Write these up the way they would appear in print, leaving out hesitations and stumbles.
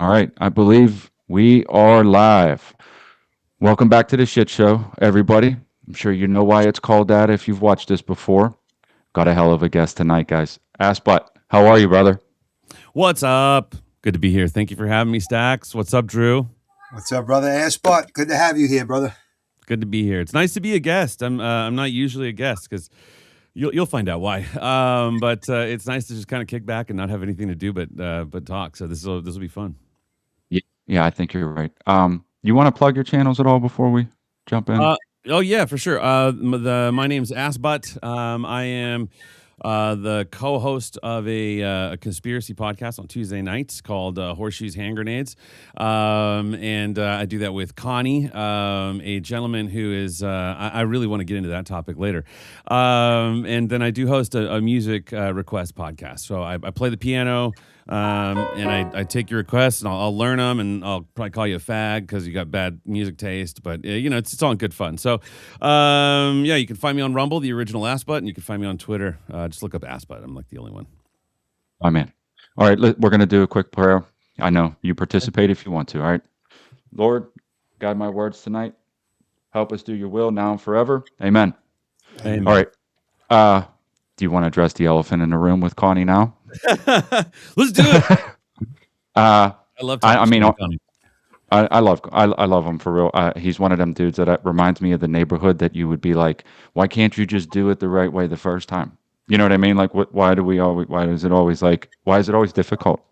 All right, I believe we are live. Welcome back to the shit show, everybody. I'm sure you know why it's called that if you've watched this before. Got a hell of a guest tonight, guys. ASSBUTT, how are you, brother? What's up? Good to be here. Thank you for having me, Stacks. What's up, Drew? What's up, brother? ASSBUTT, good to have you here, brother. Good to be here. It's nice to be a guest. I'm not usually a guest because you'll find out why. But it's nice to just kind of kick back and not have anything to do but talk. So this will be fun. Yeah, I think you're right. You want to plug your channels at all before we jump in? Oh yeah, for sure. My name's ASSBUTT. I am the co-host of a conspiracy podcast on Tuesday nights called Horseshoes Hand Grenades, and I do that with Connie, a gentleman who is I really want to get into that topic later, and then I do host a music request podcast. So I play the piano. And I take your requests and I'll learn them, and I'll probably call you a fag because you got bad music taste, but it's all in good fun. So, yeah, you can find me on Rumble, the original ASSBUTT, and you can find me on Twitter. Just look up ASSBUTT. I'm like the only one. Oh, man. All right, we're going to do a quick prayer. I know you participate if you want to. All right. Lord, guide my words tonight. Help us do your will now and forever. Amen. Amen. All right. Do you want to address the elephant in the room with Connie now? Let's do it. I love. I love him for real. He's one of them dudes that reminds me of the neighborhood that you would be like, why can't you just do it the right way the first time? You know what I mean? Like, why is it always difficult?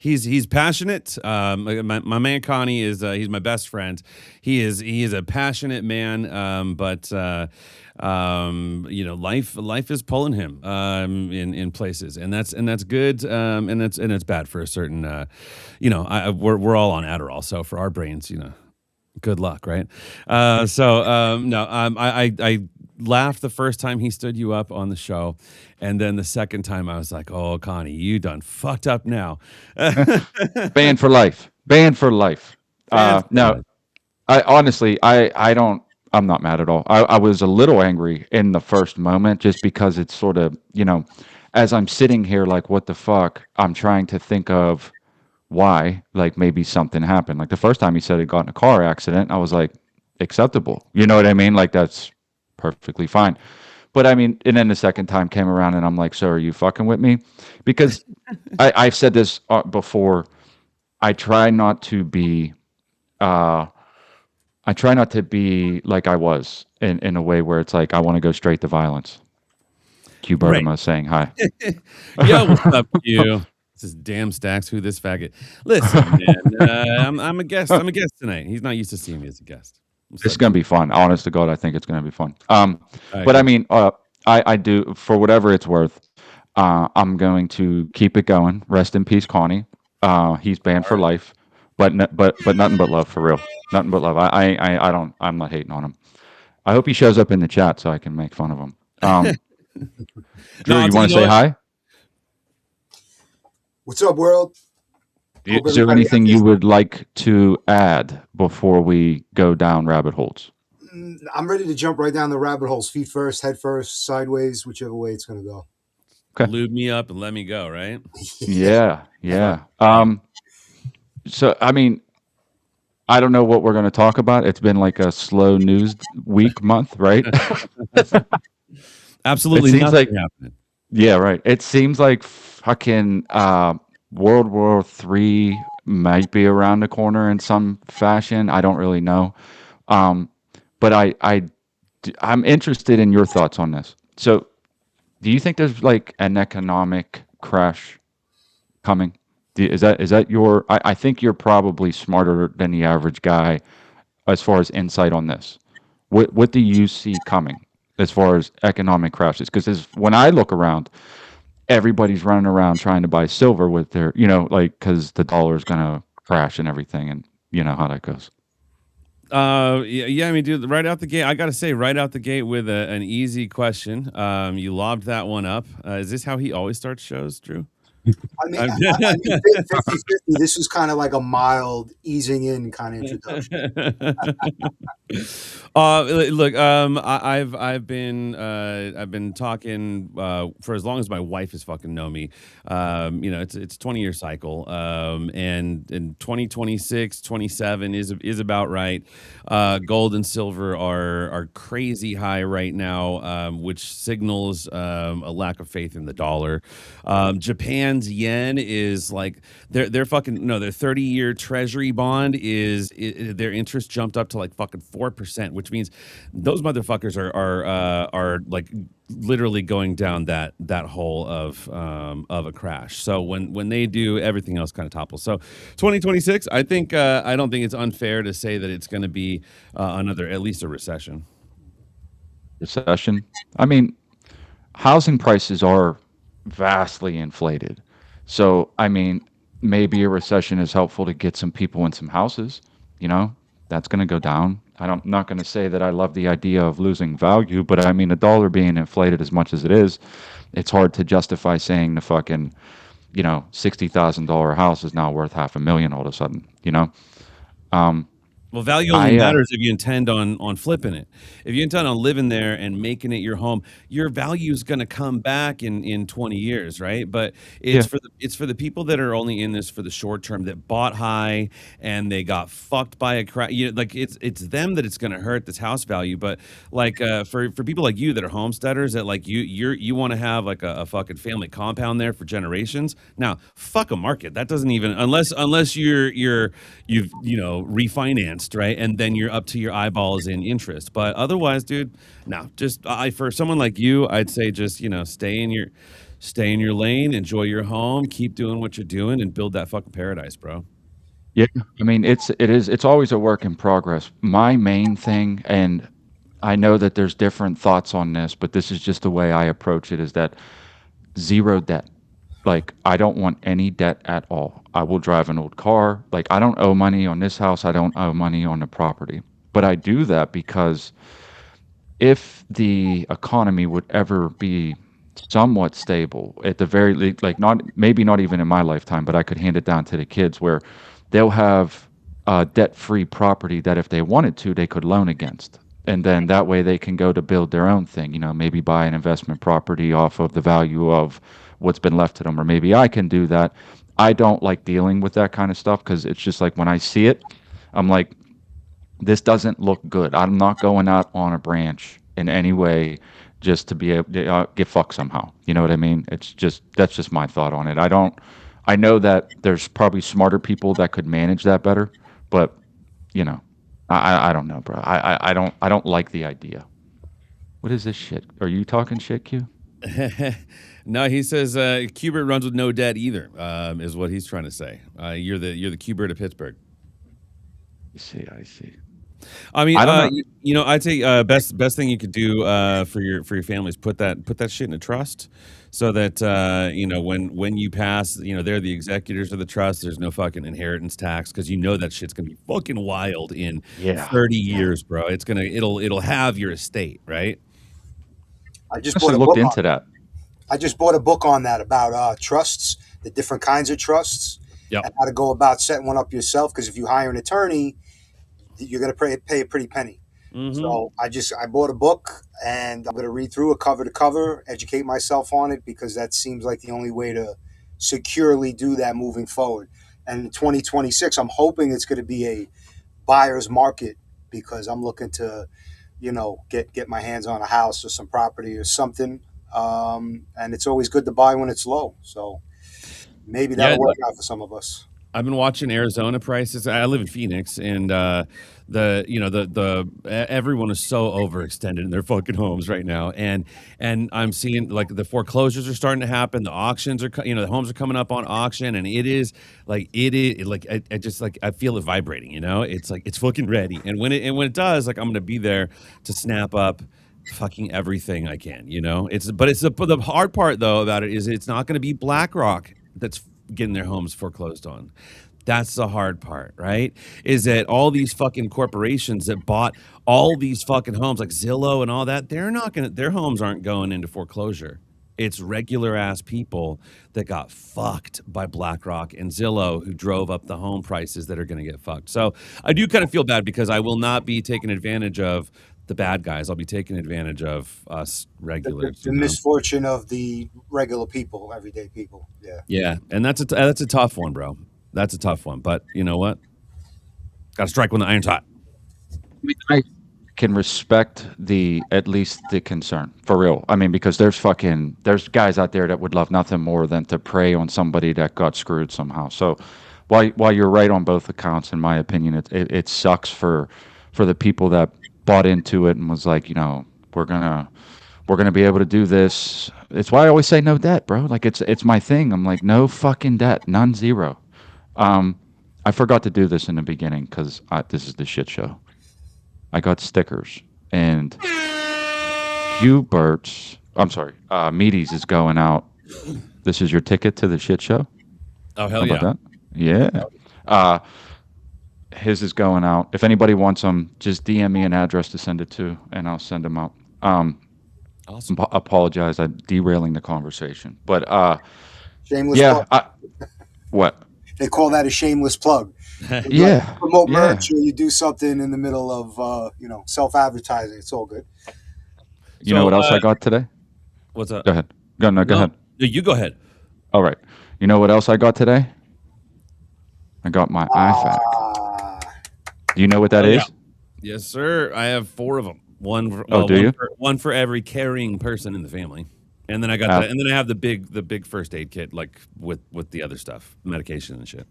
He's passionate. My man Connie is he's my best friend. He is a passionate man. But life is pulling him in places, and that's good. And it's bad for a certain. We're all on Adderall, so for our brains, good luck, right? I laughed the first time he stood you up on the show, and then the second time I was like, oh, Connie, you done fucked up now. Banned for life. No, I'm not mad at all. I was a little angry in the first moment just because it's sort of, as I'm sitting here like, what the fuck, I'm trying to think of why, like maybe something happened. Like the first time he said he got in a car accident, I was like, acceptable. You know what I mean? Like that's perfectly fine. But I mean, and then the second time came around and I'm like, so are you fucking with me? Because I've said this before. I try not to be like I was in a way where it's like, I want to go straight to violence. Q Bertama saying hi. Yo, what's up, you? This is damn Stacks. Who this faggot? Listen, man, I'm a guest. I'm a guest tonight. He's not used to seeing me as a guest. It's going to be fun. Honest to God, I think it's going to be fun. But I mean, I do, for whatever it's worth, I'm going to keep it going. Rest in peace, Connie. He's banned for life, but nothing but love, for real. Nothing but love. I'm not hating on him. I hope he shows up in the chat so I can make fun of him. Drew, you want to say hi? What's up, world? Is there anything you would like to add before we go down rabbit holes? I'm ready to jump right down the rabbit holes. Feet first, head first, sideways, whichever way it's going to go. Okay. Lube me up and let me go, right? Yeah. So, I mean, I don't know what we're going to talk about. It's been like a slow news month, right? Absolutely nothing happening. Yeah, right. It seems like fucking World War III might be around the corner in some fashion. I don't really know. But I'm interested in your thoughts on this. So, do you think there's like an economic crash coming? Is that your? I think you're probably smarter than the average guy as far as insight on this. What do you see coming as far as economic crashes? Because when I look around, everybody's running around trying to buy silver with their, because the dollar is going to crash and everything, and you know how that goes. Yeah. I mean, dude, right out the gate, I got to say, right out the gate with an easy question. You lobbed that one up. Is this how he always starts shows, Drew? I mean 50-50. This was kind of like a mild easing in kind of introduction. Look, I've been talking for as long as my wife has fucking known me. It's 20-year cycle. And in 2026, 27 is about right. Gold and silver are crazy high right now, which signals a lack of faith in the dollar. Japan's yen is like they're fucking no, their 30-year treasury bond their interest jumped up to like fucking 4%, which means those motherfuckers are like literally going down that hole of a crash. So when they do, everything else kind of topples. So 2026, I don't think it's unfair to say that it's going to be another at least a recession. Recession. I mean, housing prices are vastly inflated. So, I mean, maybe a recession is helpful to get some people in some houses. You know, that's going to go down. I'm not going to say that I love the idea of losing value, but I mean, the dollar being inflated as much as it is, it's hard to justify saying the fucking, $60,000 house is now worth half a million all of a sudden, Um, Well, value only I, matters if you intend on flipping it. If you intend on living there and making it your home, your value is going to come back in 20 years, right? But yeah, it's for the people that are only in this for the short term that bought high and they got fucked by a crash. Like it's them that it's going to hurt this house value. But like for people like you that are homesteaders that like you want to have like a fucking family compound there for generations. Now, fuck a market. That doesn't even unless you've refinanced, right, and then you're up to your eyeballs in interest. But otherwise, dude, no, just I for someone like you, I'd say just stay in your lane, enjoy your home, keep doing what you're doing, and build that fucking paradise, bro. yeah. I mean, it's always a work in progress. My main thing, and I know that there's different thoughts on this, but this is just the way I approach it, is that zero debt. Like, I don't want any debt at all. I will drive an old car. Like, I don't owe money on this house. I don't owe money on the property. But I do that because if the economy would ever be somewhat stable, at the very least, like not maybe not even in my lifetime, but I could hand it down to the kids where they'll have debt-free property that if they wanted to, they could loan against. And then that way they can go to build their own thing, maybe buy an investment property off of the value of what's been left to them, or maybe I can do that. I don't like dealing with that kind of stuff because it's just like when I see it, I'm like, this doesn't look good. I'm not going out on a branch in any way just to be able to get fucked somehow. You know what I mean? That's just my thought on it. I know that there's probably smarter people that could manage that better, but you know, I don't know, bro. I don't like the idea. What is this shit? Are you talking shit, Q? No, he says Qbert runs with no debt either. Is what he's trying to say. You're the Qbert of Pittsburgh. I see. I mean, I don't know. I'd say best thing you could do for your family is put that shit in a trust, so that when you pass, they're the executors of the trust. There's no fucking inheritance tax because that shit's gonna be fucking wild in Yeah. 30 Yeah. years, bro. It'll have your estate, right? I just bought Honestly a looked book on. into that. I just bought a book on that about trusts, the different kinds of trusts, Yep. and how to go about setting one up yourself. Because if you hire an attorney, you're going to pay a pretty penny. Mm-hmm. So I bought a book and I'm going to read through it cover to cover, educate myself on it because that seems like the only way to securely do that moving forward. And in 2026, I'm hoping it's going to be a buyer's market because I'm looking to, get my hands on a house or some property or something. And it's always good to buy when it's low. So maybe Yeah, that'll work out for some of us. I've been watching Arizona prices. I live in Phoenix, and everyone is so overextended in their fucking homes right now, and I'm seeing like the foreclosures are starting to happen. The auctions are, the homes are coming up on auction, and it is like I just like I feel it vibrating. It's like it's fucking ready, and when it does, like I'm gonna be there to snap up fucking everything I can. It's the hard part though about it is it's not going to be BlackRock that's getting their homes foreclosed on. That's the hard part, right? Is that all these fucking corporations that bought all these fucking homes, like Zillow and all that, their homes aren't going into foreclosure. It's regular ass people that got fucked by BlackRock and Zillow who drove up the home prices that are going to get fucked. So I do kind of feel bad because I will not be taking advantage of the bad guys. I'll be taking advantage of us regulars, The misfortune of the regular people, everyday people. Yeah. Yeah, and that's a tough one, bro. That's a tough one. But you know what? Got to strike when the iron's hot. I can respect the at least the concern for real. I mean, because there's guys out there that would love nothing more than to prey on somebody that got screwed somehow. So while you're right on both accounts, in my opinion, it sucks for the people that bought into it and was like, we're gonna we're gonna be able to do this. It's why I always say no debt, bro. Like it's my thing. I'm like no fucking debt, none, zero. Um, I forgot to do this in the beginning because this is the shit show. I got stickers and Hubert's. I'm sorry, Meaties is going out. This is your ticket to the shit show. Oh How hell about yeah! that? Yeah. Uh, his is going out. If anybody wants them, just DM me an address to send it to, and I'll send them out. Awesome. Apologize, I'm derailing the conversation, but Shameless yeah. plug. What? They call that a shameless plug. You like Yeah, promote yeah. merch or you do something in the middle of self advertising. It's all good. You know So what else I got today? what's up? Go ahead. Go no, go No, ahead. no, you go ahead. All right. You know what else I got today? I got my IFAC. Ah, Do you know what that Oh yeah, is? yes sir. I have four of them. One, for, Oh, well, do you? one for every carrying person in the family, and then I got Uh, and then I have the big first aid kit like with the other stuff, medication and shit.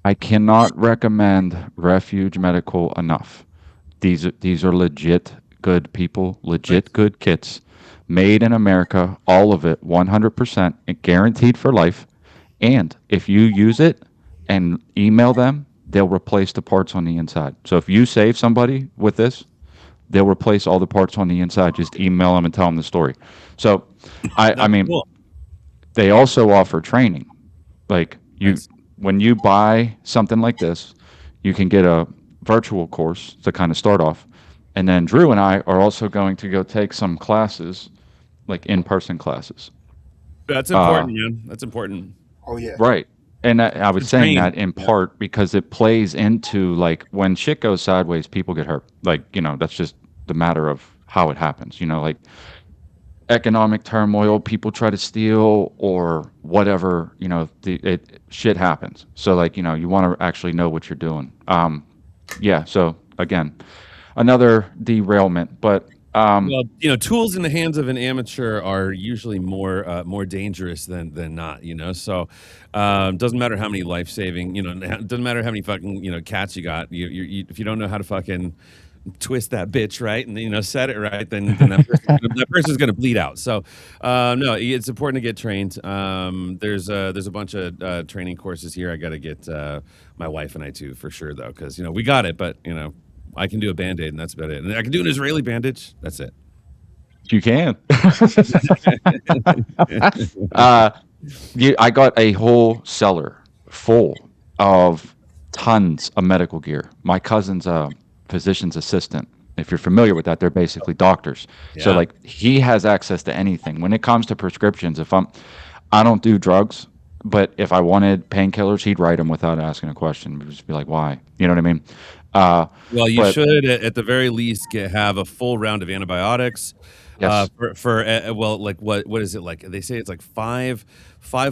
I cannot recommend Refuge Medical enough. These are legit good people, legit Nice. good kits, made in America, all of it 100% and guaranteed for life. And if you use it and email them, they'll replace the parts on the inside. So if you save somebody with this, they'll replace all the parts on the inside. Just email them and tell them the story. So I That's mean, cool. they also offer training. Like Nice. when you buy something like this, you can get a virtual course to kind of start off. And then Drew and I are also going to go take some classes, like in-person classes. That's Uh, important, man. That's important oh yeah. right. And I was to saying train. that in Yeah. part because it plays into like when shit goes sideways, people get hurt. Like, that's just the matter of how it happens. Like economic turmoil, people try to steal or whatever, shit happens. So like, you want to actually know what you're doing. Yeah. So again, another derailment, but Well, tools in the hands of an amateur are usually more dangerous than not. So doesn't matter how many life saving. Doesn't matter how many fucking cats you got. If you don't know how to fucking twist that bitch right and set it right, then that person's gonna bleed out. So no, it's important to get trained. There's a bunch of training courses here. I got to get my wife and I too for sure though, because we got it, but I can do a band-aid and that's about it. And I can do an Israeli bandage. That's it. you can. uh, I got a whole cellar full of tons of medical gear. My cousin's a physician's assistant. If you're familiar with that, they're basically doctors. So Yeah. like he has access to anything. When it comes to prescriptions, I don't do drugs, but if I wanted painkillers, he'd write them without asking a question. He'd just be like, "Why?" You know what I mean? Uh, Well, you but should at the very least have a full round of antibiotics. yes, Well, like what is it like? They say it's like five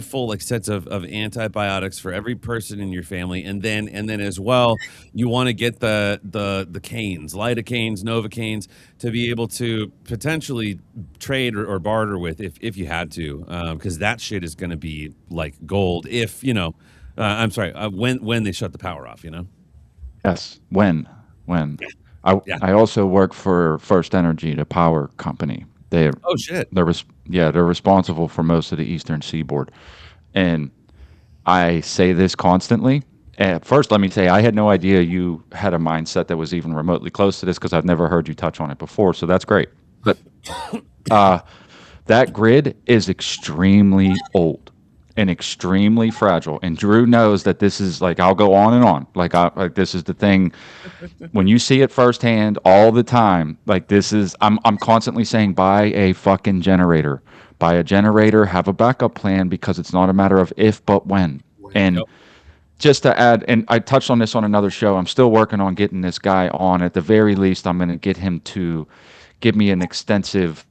full like sets of antibiotics for every person in your family, and then as well, you want to get the canes, lidocaines, novocaines, to be able to potentially trade or barter with if you had to, because that shit is going to be like gold if I'm sorry, when they shut the power off. yes. When I Yeah. I also work for First Energy, the power company. Oh shit. They're responsible for most of the eastern seaboard, and I say this constantly. First, let me say I had no idea you had a mindset that was even remotely close to this because I've never heard you touch on it before. So that's great. But uh, that grid is extremely old. and extremely fragile. And Drew knows that this is like I'll go on and on. Like this is the thing when you see it firsthand all the time. Like this is I'm constantly saying buy a fucking generator. Buy a generator, have a backup plan because it's not a matter of if but when. When And Yep. just to add, and I touched on this on another show, I'm still working on getting this guy on. At the very least, I'm going to get him to give me an extensive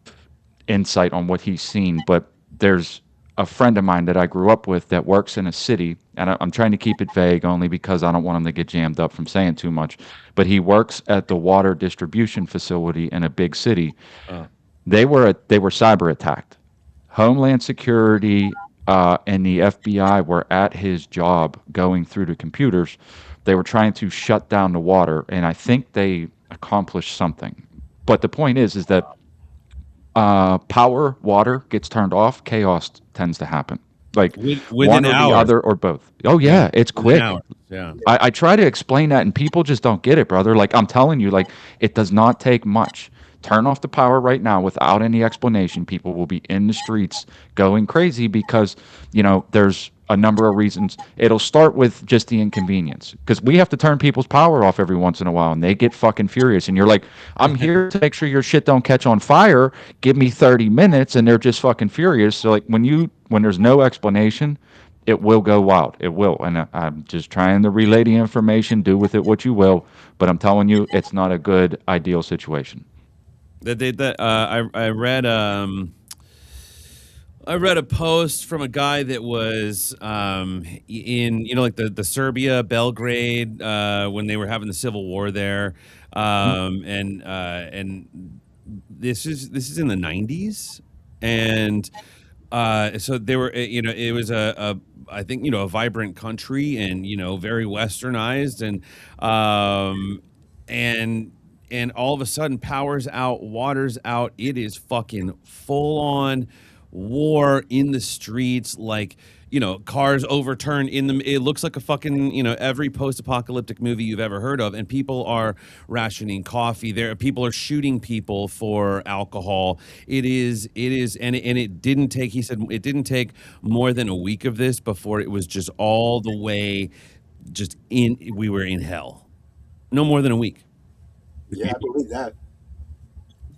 insight on what he's seen. But there's a friend of mine that I grew up with that works in a city, and I'm trying to keep it vague only because I don't want him to get jammed up from saying too much. But he works at the water distribution facility in a big city. Uh, They were cyber attacked. Homeland Security and the FBI were at his job going through the computers. They were trying to shut down the water, and I think they accomplished something. But the point is that power, water gets turned off, chaos tends to happen. Like within one or the hours. other or both. Oh Yeah. yeah, it's Within quick. hours. Yeah. I try to explain that and people just don't get it, brother. Like I'm telling you, like it does not take much. Turn off the power right now without any explanation. People will be in the streets going crazy because, there's a number of reasons. It'll start with just the inconvenience because we have to turn people's power off every once in a while and they get fucking furious. And you're like, I'm here to make sure your shit don't catch on fire. Give me 30 minutes and they're just fucking furious. So like when there's no explanation, it will go wild. It will. And I'm just trying to relay the information, do with it what you will. But I'm telling you, it's not a good, ideal situation. I read a post from a guy that was in like the Serbia, Belgrade, when they were having the civil war there, and this is in the 90s, and so they were it was a I think a vibrant country and very westernized um and and all of a sudden power's out, water's out, it is fucking full on war in the streets, like cars overturned in the it looks like a fucking every post-apocalyptic movie you've ever heard of, and people are rationing coffee there, people are shooting people for alcohol. It is and it didn't take, he said, it didn't take more than a week of this before it was just all the way, just in we were in hell. No more than a week. yeah, I believe that.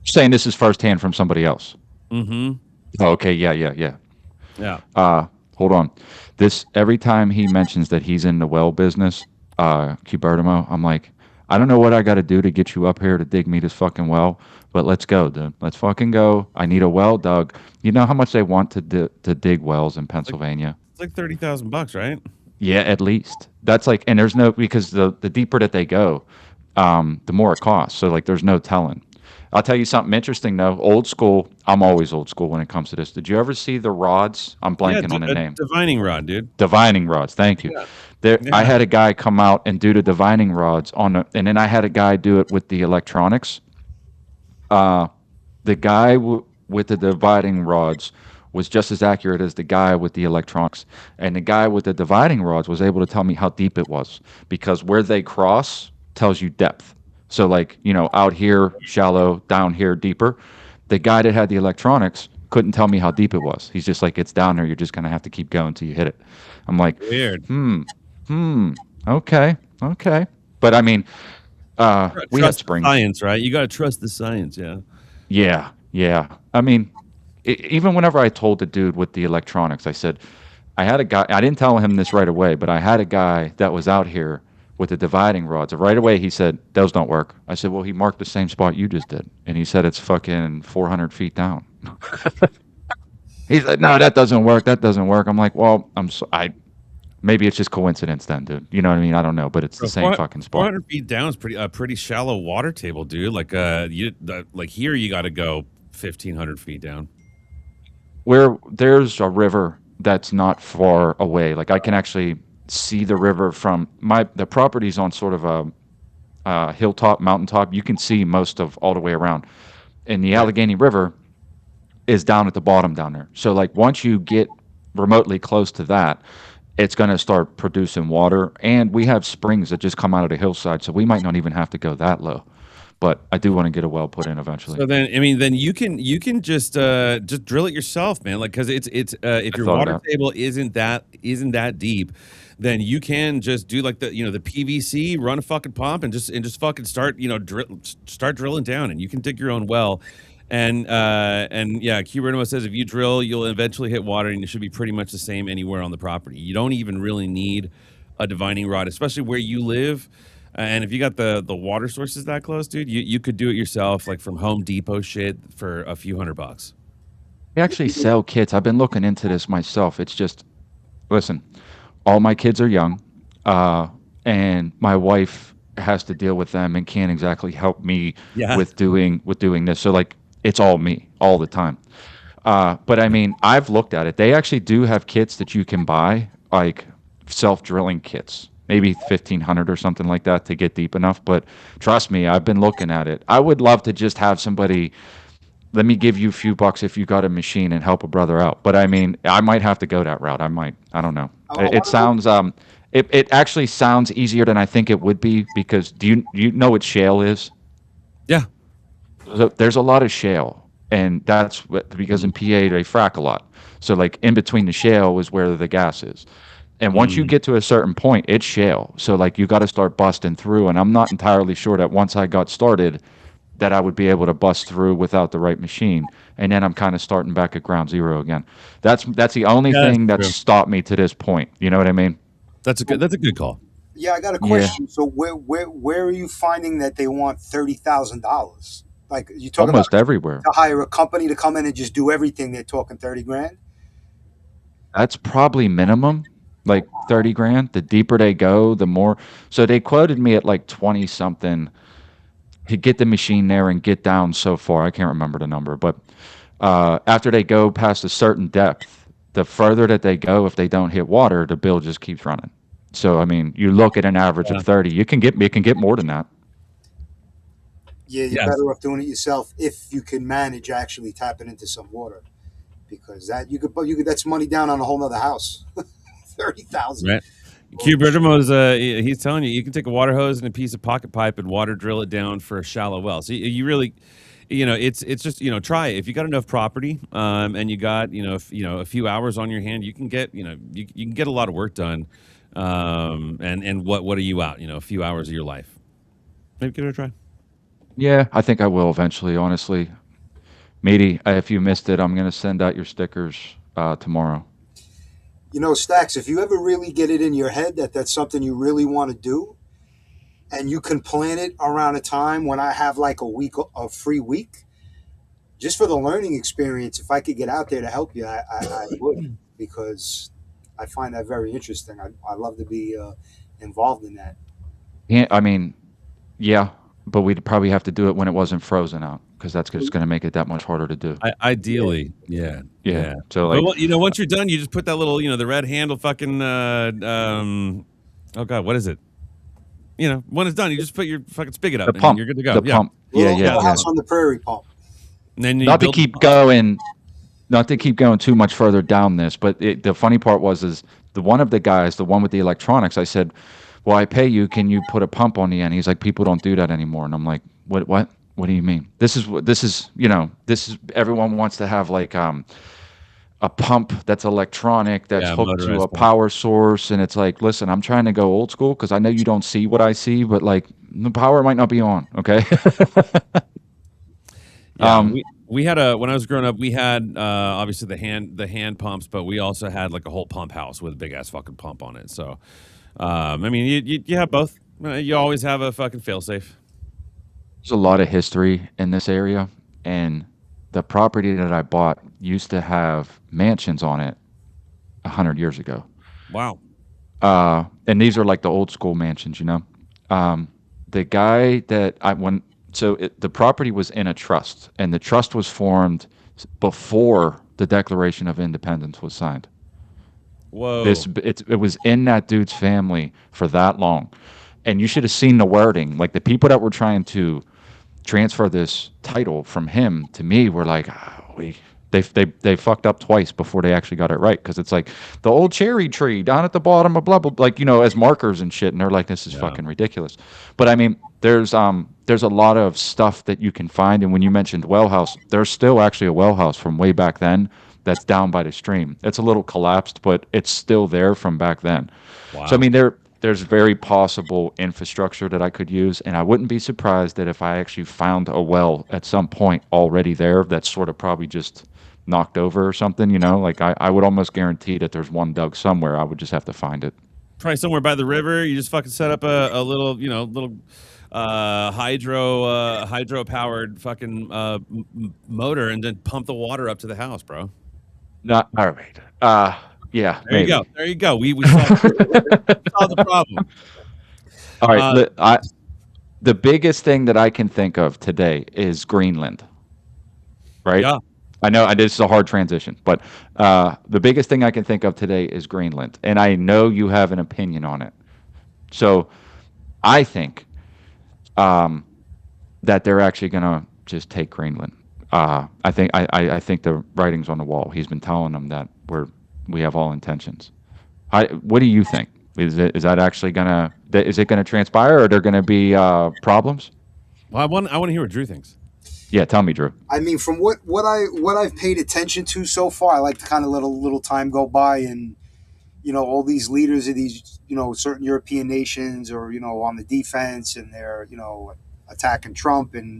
Saying this is firsthand from somebody else. Mm-hmm. Oh, okay. Yeah, yeah, yeah. Yeah. Hold on. This every time he mentions that he's in the well business, Cubertimo, I'm like, I don't know what I got to do to get you up here to dig me this fucking well, but let's go, dude. Let's fucking go. I need a well dug. You know how much they want to dig wells in Like Pennsylvania? it's like $30,000, right? Yeah, at least. That's like, and there's no because the deeper that they go, the more it costs. So like, there's no telling. I'll tell you something interesting though. Old school. I'm always old school when it comes to this. Did you ever see the rods? I'm Yeah, blanking on the a name. divining rod, dude. Divining rods. Thank you. Yeah. There, I Yeah. had a guy come out and do the divining rods and then I had a guy do it with the electronics. Uh, the guy with the dividing rods was just as accurate as the guy with the electronics, and the guy with the dividing rods was able to tell me how deep it was because where they cross tells you depth. So, like out here shallow, down here deeper. The guy that had the electronics couldn't tell me how deep it was. He's just like, it's down there. You're just gonna have to keep going till you hit it. I'm like, Weird. okay, okay. But I mean, we had Trust the springs. science, right? You got to trust the science. Yeah. Yeah, yeah. I mean, even whenever I told the dude with the electronics, I said, I had a guy, I didn't tell him this right away, but I had a guy that was out here with the dividing rods. Right away, he said, those don't work. I said, well, he marked the same spot you just did. And he said, it's fucking 400 feet down. He's like, no, that doesn't work. That doesn't work. I'm like, well, maybe it's just coincidence then, dude. You know what I mean? I don't know, but it's the Bro, same fucking spot. 400 feet down is pretty shallow water table, dude. Like like here you got to go 1,500 feet down. Where there's a river that's not far away. Like I can actually see the river from the property's on sort of a hilltop, mountaintop. You can see most of all the way around. And the Right. Allegheny River is down at the bottom down there. So like once you get remotely close to that, it's going to start producing water. And we have springs that just come out of the hillside, so we might not even have to go that low. but I do want to get a well put in eventually. So then, I mean, then you can just drill it yourself, man. Like, because it's if I your thought of water that. table isn't that deep, then you can just do like the PVC, run a fucking pump, and just fucking start start drilling down, and you can dig your own well. And yeah, Cubertimo says if you drill, you'll eventually hit water, and it should be pretty much the same anywhere on the property. You don't even really need a divining rod, especially where you live. And if you got the water sources that close, dude, you could do it yourself, like from Home Depot shit for a few $100. They actually sell kits. I've been looking into this myself. It's just, listen, all my kids are young, uh, and my wife has to deal with them and can't exactly help me Yeah. with doing this. So like, it's all me all the time. But I mean, I've looked at it. They actually do have kits that you can buy, like self drilling kits, maybe 1,500 or something like that to get deep enough. But trust me, I've been looking at it. I would love to just have somebody. Let me give you a few bucks if you got a machine and help a brother out. But I mean, I might have to go that route. I might. I don't know. I It want to know. sounds it actually sounds easier than I think it would be because do you know what shale is? Yeah. So there's a lot of shale, and that's because in PA they frack a lot. So like in between the shale is where the gas is. And once you Mm. get to a certain point, it's shale. So like you got to start busting through. And I'm not entirely sure that once I got started, that I would be able to bust through without the right machine. And then I'm kind of starting back at ground zero again. That's the only Yeah, that's thing that's true. stopped me to this point. You know what I mean? That's a good call. Yeah, I got a Yeah, question. So where are you finding that they want $30,000? Like you talk about almost everywhere. to hire a company to come in and just do everything. They're talking 30 grand. That's probably minimum, like 30 grand. The deeper they go, the more. So they quoted me at like 20 something to get the machine there and get down so far. I can't remember the number, but after they go past a certain depth, the further that they go, if they don't hit water, the bill just keeps running. So I mean, you look at an average of Yeah. 30. You can get more than that. Yeah, you're Yes. better off doing it yourself if you can manage actually tapping into some water because that you could that's money down on a whole nother house. 30,000. Right. Holy shit. Cubertimo's he's telling you can take a water hose and a piece of pocket pipe and water drill it down for a shallow well. So you really, it's just try it. If you got enough property, and you got a few hours on your hand, you can get you can get a lot of work done. And what are you out? A few hours of your life. Maybe give it a try. Yeah, I think I will eventually. Honestly, Meaty, if you missed it, I'm gonna send out your stickers tomorrow. Stacks, if you ever really get it in your head that that's something you really want to do, and you can plan it around a time when I have like a free week, just for the learning experience, if I could get out there to help you, I would because I find that very interesting. I love to be involved in that. Yeah, I mean, yeah, but we'd probably have to do it when it wasn't frozen out because that's just gonna make it that much harder to do. Yeah, Ideally, yeah, Yeah. yeah. So But like, once you're done, you just put that little, the red handle fucking oh god, what is it? When it's done, you just put your fucking spigot the up and pump, you're good to go. the Yeah. pump. Yeah, little, yeah, little Yeah. yeah. house on the prairie pump. And then you Not to build keep going, not to keep going too much further down this, but the funny part was is the one of the guys, the one with the electronics. I said, "Well, I pay you. Can you put a pump on the end?" He's like, "People don't do that anymore." And I'm like, "What? What? What do you mean? This is this is everyone wants to have like a pump that's electronic that's yeah, hooked to a motorized pump. power source, and it's like, listen, I'm trying to go old school because I know you don't see what I see, but like the power might not be on. Okay." Yeah, um, we had when I was growing up, we had obviously the hand pumps, but we also had like a whole pump house with a big ass fucking pump on it. So, I mean, you have both. You always have a fucking failsafe. There's a lot of history in this area, and the property that I bought used to have mansions on it 100 years ago. Wow. And these are like the old school mansions, you know. Um, the guy that I went, so the property was in a trust, and the trust was formed before the Declaration of Independence was signed. Whoa. It was in that dude's family for that long, and you should have seen the wording. Like the people that were trying to transfer this title from him to me were like, "Ah, we They fucked up twice before they actually got it right, because it's like the old cherry tree down at the bottom of blah blah, like, as markers and shit, and they're like, this is Yeah. fucking ridiculous. But I mean, there's a lot of stuff that you can find, and when you mentioned well house, there's still actually a well house from way back then that's down by the stream. It's a little collapsed, but it's still there from back then. So I Wow. mean, there's very possible infrastructure that I could use, and I wouldn't be surprised that if I actually found a well at some point already there that's sort of probably just knocked over or something, like I would almost guarantee that there's one dug somewhere. I would just have to find it. Probably somewhere by the river. You just fucking set up a little, little hydro powered fucking motor, and then pump the water up to the house, bro. Not all right. Yeah, There you go. maybe. There you go. We solved, solved the problem. All right. Uh, The biggest thing that I can think of today is Greenland, right? yeah. I know this is a hard transition, but the biggest thing I can think of today is Greenland, and I know you have an opinion on it. So I think um, that they're actually going to just take Greenland. I think the writing's on the wall. He's been telling them that we have all intentions. What do you think? Is that actually gonna is it gonna transpire, or are there gonna be problems? Well, I want to hear what Drew thinks. Yeah, tell me, Drew. I mean, from what I've paid attention to so far, I like to kind of let a little time go by, and all these leaders of these certain European nations, or on the defense, and they're attacking Trump, and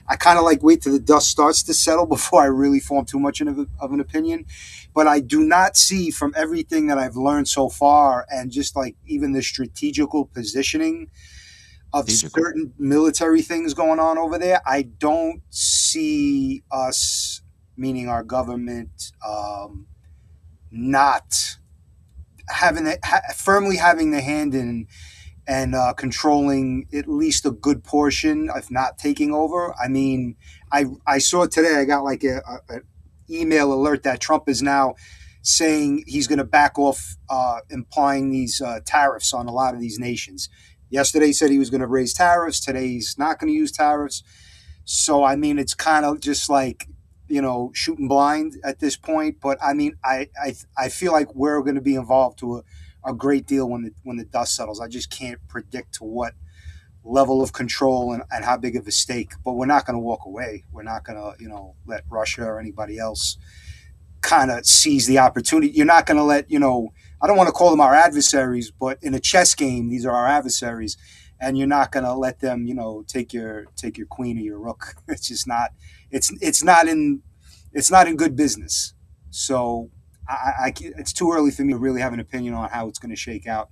I kind of like wait till the dust starts to settle before I really form too much of an opinion. But I do not see, from everything that I've learned so far, and just like even the strategical positioning of Strategical. certain military things going on over there, I don't see us, meaning our government, not firmly having the hand in and controlling at least a good portion, if not taking over. I mean, I saw today, I got like a email alert that Trump is now saying he's going to back off implying these tariffs on a lot of these nations. Yesterday he said he was going to raise tariffs. Today he's not going to use tariffs. So I mean, it's kind of just like shooting blind at this point. But I mean, I feel like we're going to be involved to a great deal when the dust settles. I just can't predict to what level of control and how big of a stake. But we're not going to walk away. We're not going to let Russia or anybody else kind of seize the opportunity. You're not going to let I don't want to call them our adversaries, but in a chess game, these are our adversaries, and you're not going to let them take your queen or your rook. It's just not. It's not in good business. So it's too early for me to really have an opinion on how it's going to shake out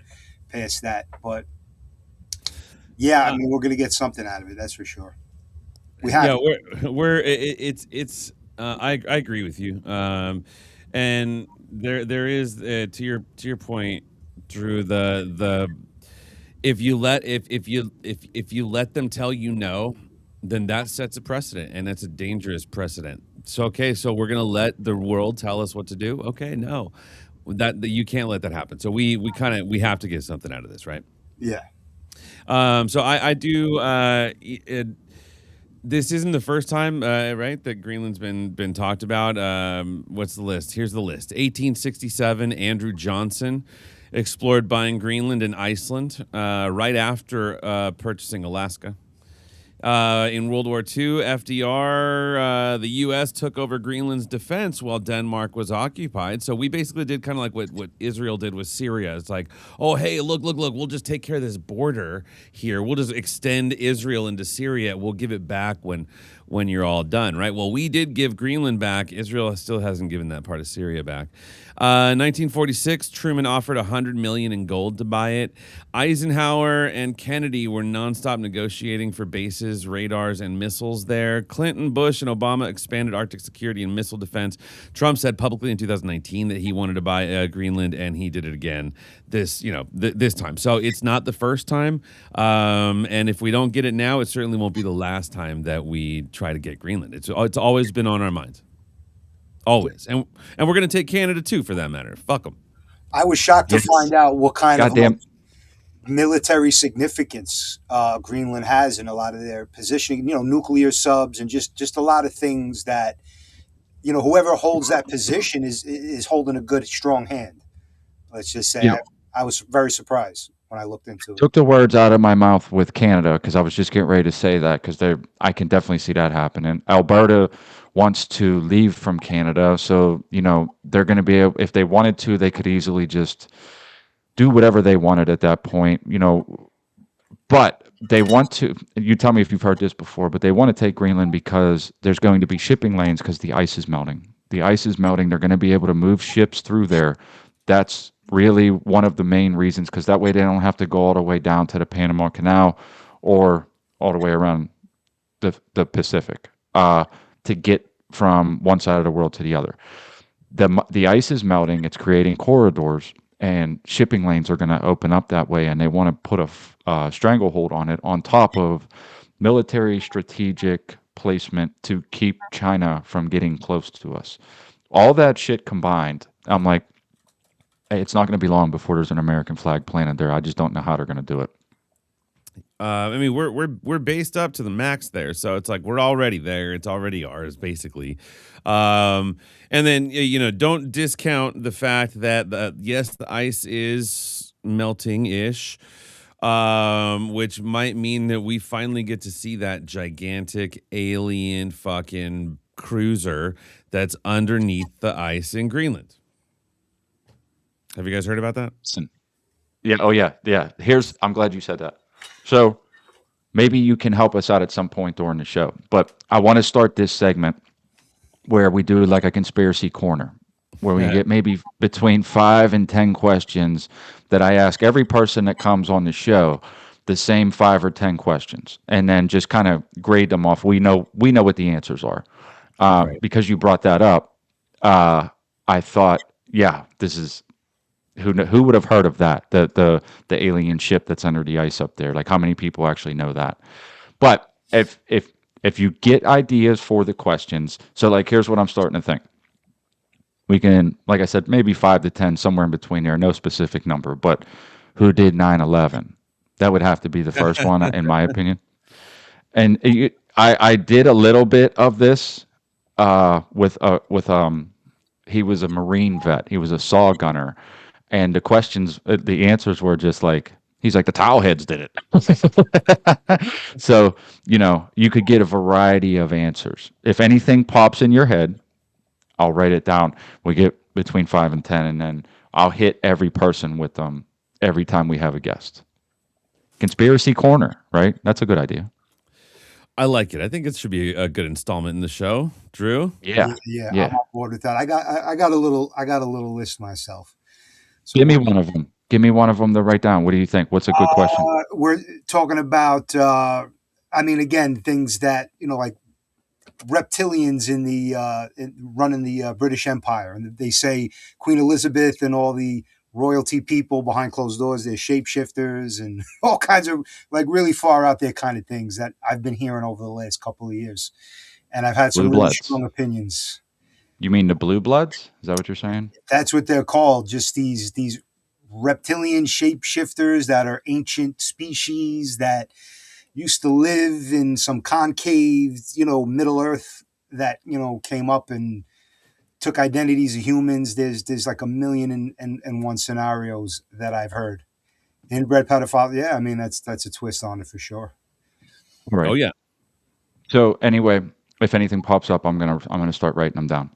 past that. But yeah, I mean, we're going to get something out of it. That's for sure. We have. Yeah, it's. I agree with you. And there is to your point, Drew. The if you let them tell you no, then that sets a precedent, and that's a dangerous precedent. So okay, so we're gonna let the world tell us what to do. Okay, no, that you can't let that happen. So we have to get something out of this, right? Yeah. So I do. This isn't the first time, right, that Greenland's been talked about. What's the list? Here's the list. 1867, Andrew Johnson explored buying Greenland and Iceland right after purchasing Alaska. In World War II, FDR, the U.S. took over Greenland's defense while Denmark was occupied. So we basically did kind of like what Israel did with Syria. It's like, oh, hey, look, we'll just take care of this border here. We'll just extend Israel into Syria. We'll give it back when you're all done, right? Well, we did give Greenland back. Israel still hasn't given that part of Syria back. 1946, Truman offered $100 million in gold to buy it. Eisenhower and Kennedy were nonstop negotiating for bases, radars, and missiles there. Clinton, Bush, and Obama expanded Arctic security and missile defense. Trump said publicly in 2019 that he wanted to buy Greenland, and he did it again this time. So it's not the first time, and if we don't get it now, it certainly won't be the last time that we try to get Greenland. It's always been on our minds. Always. And we're going to take Canada, too, for that matter. Fuck them. I was shocked to find out what kind of military significance Greenland has in a lot of their positioning, nuclear subs, and just a lot of things that whoever holds that position is holding a good strong hand. Let's just say Yeah. I was very surprised when I looked into it. Took the words out of my mouth with Canada because I was just getting ready to say that because I can definitely see that happening. Alberta wants to leave from Canada, so they're going to be able, if they wanted to, they could easily just do whatever they wanted at that point. But they want to. You tell me if you've heard this before, but they want to take Greenland because there's going to be shipping lanes because the ice is melting. The ice is melting. They're going to be able to move ships through there. That's really one of the main reasons because that way they don't have to go all the way down to the Panama Canal or all the way around the Pacific to get from one side of the world to the other. The ice is melting. It's creating corridors, and shipping lanes are going to open up that way. And they want to put a stranglehold on it, on top of military strategic placement to keep China from getting close to us. All that shit combined, I'm like, hey, it's not going to be long before there's an American flag planted there. I just don't know how they're going to do it. I mean, we're based up to the max there, so it's like we're already there. It's already ours, basically. And then don't discount the fact that yes, the ice is melting ish, which might mean that we finally get to see that gigantic alien fucking cruiser that's underneath the ice in Greenland. Have you guys heard about that? Listen, yeah. Oh, yeah. Yeah. I'm glad you said that. So maybe you can help us out at some point during the show. But I want to start this segment where we do like a conspiracy corner, where we get maybe between 5 and 10 questions that I ask every person that comes on the show, the same 5 or 10 questions, and then just kind of grade them off. We know what the answers are. Right. Because you brought that up, I thought, yeah, this is who would have heard of that? The alien ship that's under the ice up there. Like, how many people actually know that? But if you get ideas for the questions, so like here's what I'm starting to think. We can, like I said, maybe 5 to 10, somewhere in between there, no specific number. But who did 9/11? That would have to be the first one, in my opinion. And I did a little bit of this with he was a Marine vet. He was a saw gunner, and the answers were just like, he's like, the towel heads did it. So you could get a variety of answers. If anything pops in your head, I'll write it down. We get between 5 and 10, and then I'll hit every person with them every time we have a guest. Conspiracy corner, right? That's a good idea. I like it. I think it should be a good installment in the show. Drew? Yeah, Yeah, I'm yeah. on board with that. I got a little list myself. So Give me one of them. Give me one of them to write down. What do you think? What's a good question? we're talking about. I mean, again, things that like reptilians running the British Empire, and they say Queen Elizabeth and all the royalty people behind closed doors, they're shapeshifters and all kinds of like really far out there kind of things that I've been hearing over the last couple of years, and I've had some Blue really Bloods. strong opinions. You mean the Blue Bloods? Is that what you're saying? That's what they're called. Just these reptilian shapeshifters that are ancient species that used to live in some concave, Middle Earth that came up and took identities of humans. There's like a million and one scenarios that I've heard. Inbred pedophile, yeah, I mean that's a twist on it for sure. All right. Oh, yeah. So anyway, if anything pops up, I'm gonna start writing them down.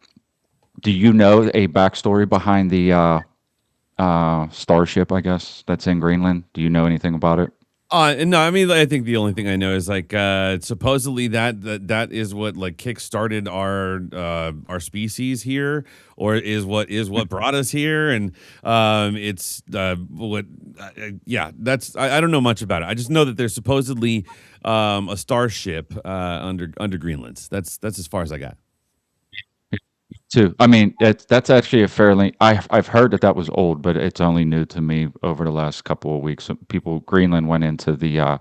Do you know a backstory behind the starship? I guess that's in Greenland. Do you know anything about it? No, I mean, I think the only thing I know is like supposedly that is what like kick-started our species here, or is what brought us here, and it's what yeah, that's I don't know much about it. I just know that there's supposedly a starship under Greenland. That's as far as I got. Too. I mean, that's actually a fairly. I've heard that was old, but it's only new to me over the last couple of weeks. Greenland went into the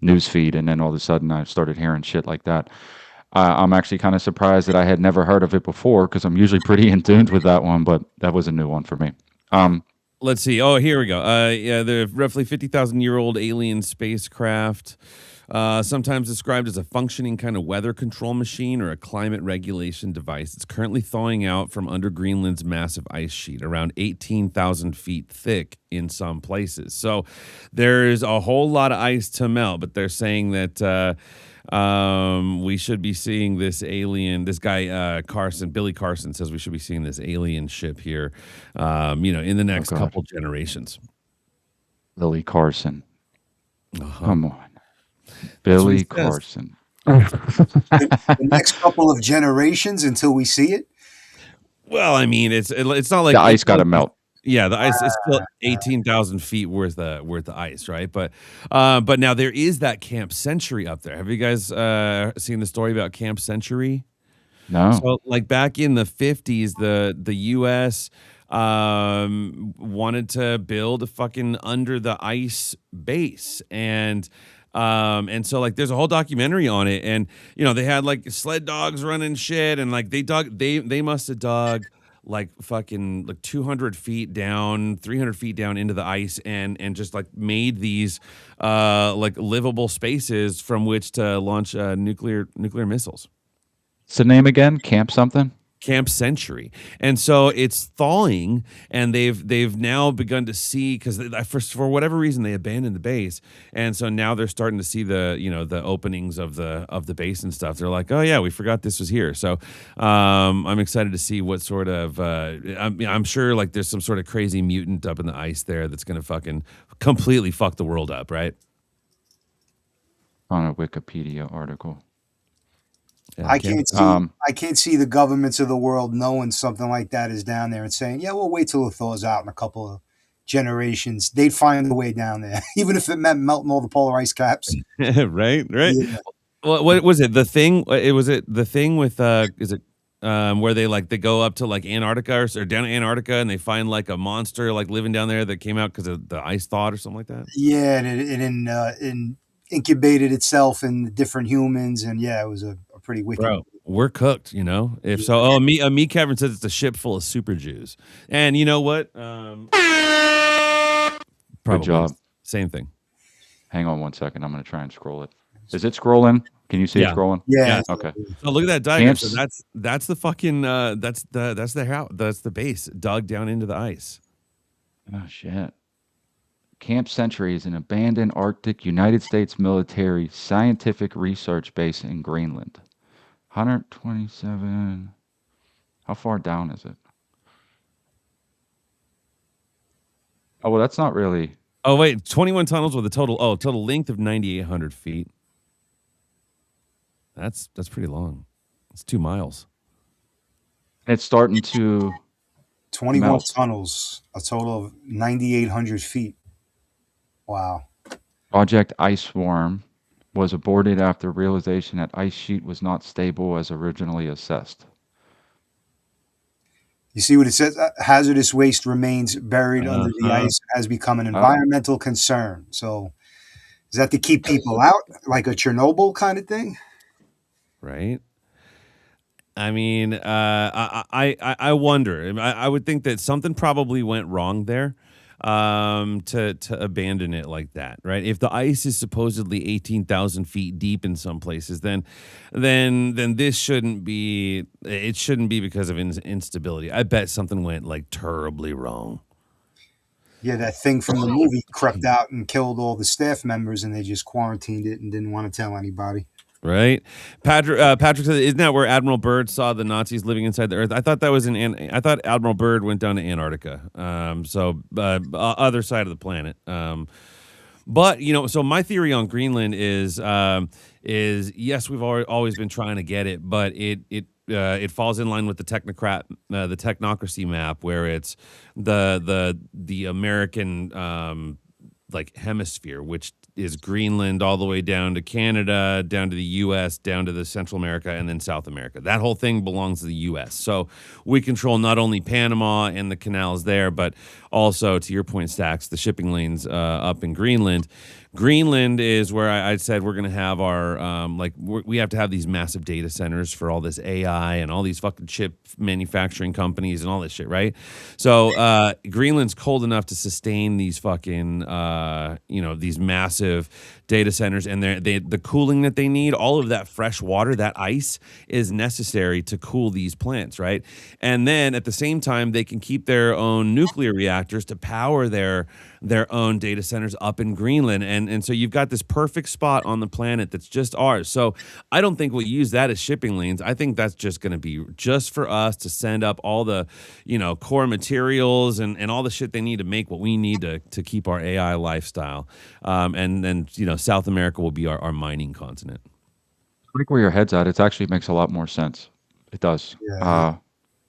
news feed, and then all of a sudden I started hearing shit like that. I'm actually kind of surprised that I had never heard of it before because I'm usually pretty in tune with that one, but that was a new one for me. Let's see. Oh, here we go. Yeah, the roughly 50,000-year-old alien spacecraft. sometimes described as a functioning kind of weather control machine or a climate regulation device. It's currently thawing out from under Greenland's massive ice sheet, around 18,000 feet thick in some places. So there's a whole lot of ice to melt, but they're saying that we should be seeing this alien. This guy Billy Carson says we should be seeing this alien ship here, in the next God. couple generations. Billy Carson. Uh-huh. Come on. That's what Billy he says. Carson. The next couple of generations until we see it. Well, I mean, it's not like The ice got to melt. Yeah, the ice is still 18,000 feet worth of ice, right? But now there is that Camp Century up there. Have you guys seen the story about Camp Century? No. So, like back in the 50s, the U.S. Wanted to build a fucking under the ice base, and so like there's a whole documentary on it, and they had like sled dogs running shit, and like they must have dug like fucking like 200 feet down, 300 feet down into the ice, and just like made these like livable spaces from which to launch nuclear missiles. What's the name again? Camp something? Camp Century. And so it's thawing, and they've now begun to see, because for whatever reason they abandoned the base, and so now they're starting to see the openings of the base and stuff. They're like, oh yeah, we forgot this was here. So I'm excited to see what sort of I'm sure like there's some sort of crazy mutant up in the ice there that's gonna fucking completely fuck the world up, right? On a Wikipedia article. Yeah, I can't see the governments of the world knowing something like that is down there and saying, yeah, we'll wait till it thaws out in a couple of generations. They'd find a way down there, even if it meant melting all the polar ice caps. right. Yeah. What was it? The thing? Was it the thing with? Is it where they go up to like Antarctica or down to Antarctica and they find like a monster like living down there that came out because of the ice thawed or something like that? Yeah, and it incubated itself in different humans, and yeah, it was a pretty wicked. Bro, we're cooked, If so, me Kevin says it's a ship full of super Jews, and you know what? Good job. Same thing. Hang on one second. I'm going to try and scroll it. Is it scrolling? Can you see it scrolling? Yeah. Okay. So look at that diagram. Camps- So that's the fucking that's the base dug down into the ice. Oh shit. Camp Century is an abandoned Arctic United States military scientific research base in Greenland. 127. How far down is it? Oh, well, that's not really. Oh wait, 21 tunnels with a total length of 9,800 feet. That's pretty long. It's 2 miles. It's starting to 21 melt. tunnels, a total of 9,800 feet. Wow. Project Ice Worm was aborted after realization that ice sheet was not stable as originally assessed. You see what it says? Hazardous waste remains buried under the ice, has become an environmental concern. So is that to keep people out, like a Chernobyl kind of thing? Right. I mean, I wonder. I would think that something probably went wrong there, to abandon it like that, right? If the ice is supposedly 18,000 feet deep in some places, then this shouldn't be. It shouldn't be because of instability. I bet something went like terribly wrong. Yeah, that thing from the movie crept out and killed all the staff members, and they just quarantined it and didn't want to tell anybody. Right, Patrick said, "Isn't that where Admiral Byrd saw the Nazis living inside the Earth?" I thought that was I thought Admiral Byrd went down to Antarctica, other side of the planet. But so my theory on Greenland is yes, we've always been trying to get it, but it falls in line with the technocracy map, where it's the American like hemisphere, which is Greenland all the way down to Canada, down to the U.S., down to the Central America, and then South America. That whole thing belongs to the U.S. So we control not only Panama and the canals there, but also to your point, Stacks, the shipping lanes up in Greenland. Greenland is where I said we're going to have our we have to have these massive data centers for all this AI and all these fucking chip manufacturing companies and all this shit, right? So Greenland's cold enough to sustain these fucking these massive data centers, and the cooling that they need, all of that fresh water, that ice is necessary to cool these plants, right? And then at the same time, they can keep their own nuclear reactors to power their own data centers up in Greenland. And so you've got this perfect spot on the planet that's just ours. So I don't think we'll use that as shipping lanes. I think that's just going to be just for us to send up all the, core materials and all the shit they need to make what we need to keep our AI lifestyle. And then, South America will be our mining continent. I think where your head's at, it actually makes a lot more sense. It does. Yeah.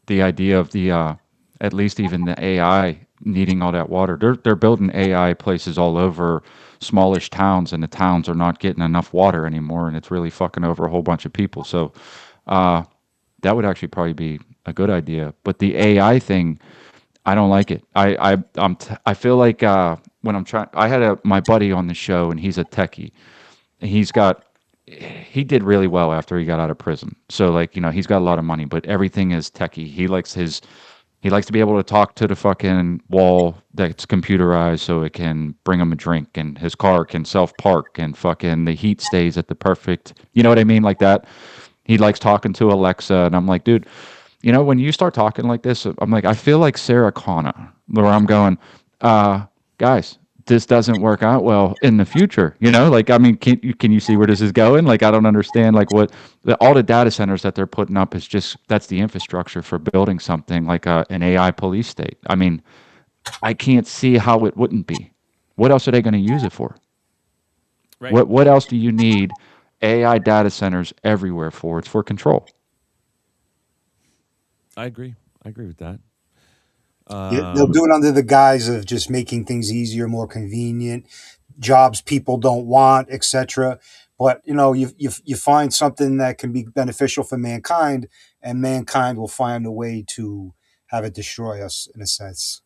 The idea of the at least even the AI needing all that water. They're building AI places all over smallish towns, and the towns are not getting enough water anymore, and it's really fucking over a whole bunch of people. So that would actually probably be a good idea. But the AI thing, I don't like it. I feel like when I'm trying, I had my buddy on the show, and he's a techie. He's got he did really well after he got out of prison. So like, he's got a lot of money, but everything is techie. He likes to be able to talk to the fucking wall that's computerized so it can bring him a drink, and his car can self-park, and fucking the heat stays at the perfect, you know what I mean? Like that. He likes talking to Alexa, and I'm like, dude, when you start talking like this, I'm like, I feel like Sarah Connor, where I'm going, guys, this doesn't work out well in the future. Like, I mean, can you see where this is going? Like, I don't understand, like, all the data centers that they're putting up is just, that's the infrastructure for building something like an AI police state. I mean, I can't see how it wouldn't be. What else are they going to use it for? Right. What else do you need AI data centers everywhere for? It's for control. I agree. I agree with that. Yeah, they'll do it under the guise of just making things easier, more convenient, jobs people don't want, etc. But you find something that can be beneficial for mankind, and mankind will find a way to have it destroy us in a sense.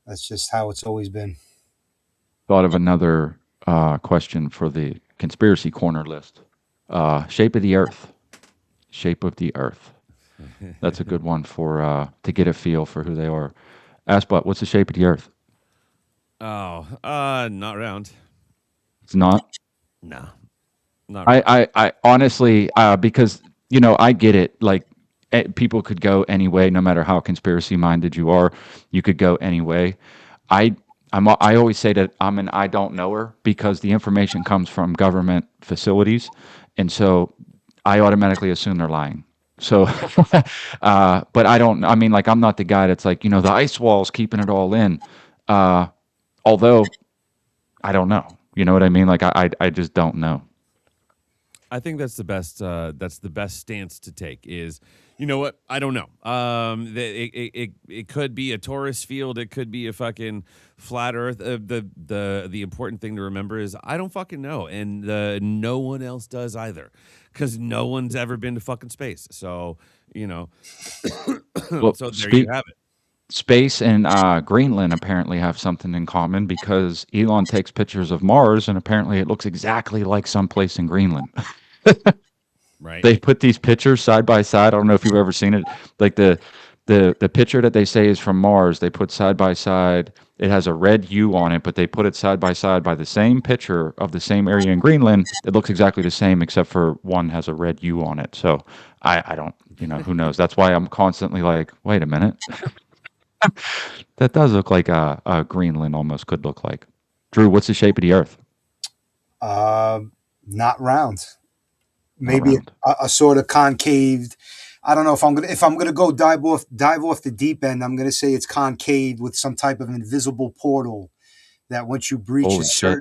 That's just how it's always been. Thought of another question for the conspiracy corner list. Shape of the Earth. Shape of the Earth. That's a good one for to get a feel for who they are. ASSBUTT, what's the shape of the Earth? Oh, not round. It's not. No, not round. I honestly, because I get it. Like, people could go any way, no matter how conspiracy minded you are. You could go any way. I always say that I'm an I don't knower, because the information comes from government facilities, and so I automatically assume they're lying. So, but I don't. I mean, like, I'm not the guy that's like, the ice wall's keeping it all in. Although I don't know. You know what I mean? Like, I just don't know. I think that's the best. That's the best stance to take. Is, you know what? I don't know. It could be a tourist field. It could be a fucking flat Earth. The important thing to remember is I don't fucking know, and no one else does either, because no one's ever been to fucking space. So Well, so there you have it. space and Greenland apparently have something in common, because Elon takes pictures of Mars, and apparently it looks exactly like someplace in Greenland. Right. They put these pictures side by side. I don't know if you've ever seen it. Like the picture that they say is from Mars, they put side by side. It has a red U on it, but they put it side by the same picture of the same area in Greenland. It looks exactly the same, except for one has a red U on it. So I don't, who knows? That's why I'm constantly like, wait a minute. That does look like a Greenland almost could look like. Drew, what's the shape of the Earth? Not round. Not Maybe round. a sort of concaved. I don't know if I'm gonna go dive off the deep end. I'm gonna say it's concave with some type of invisible portal that once Holy shit.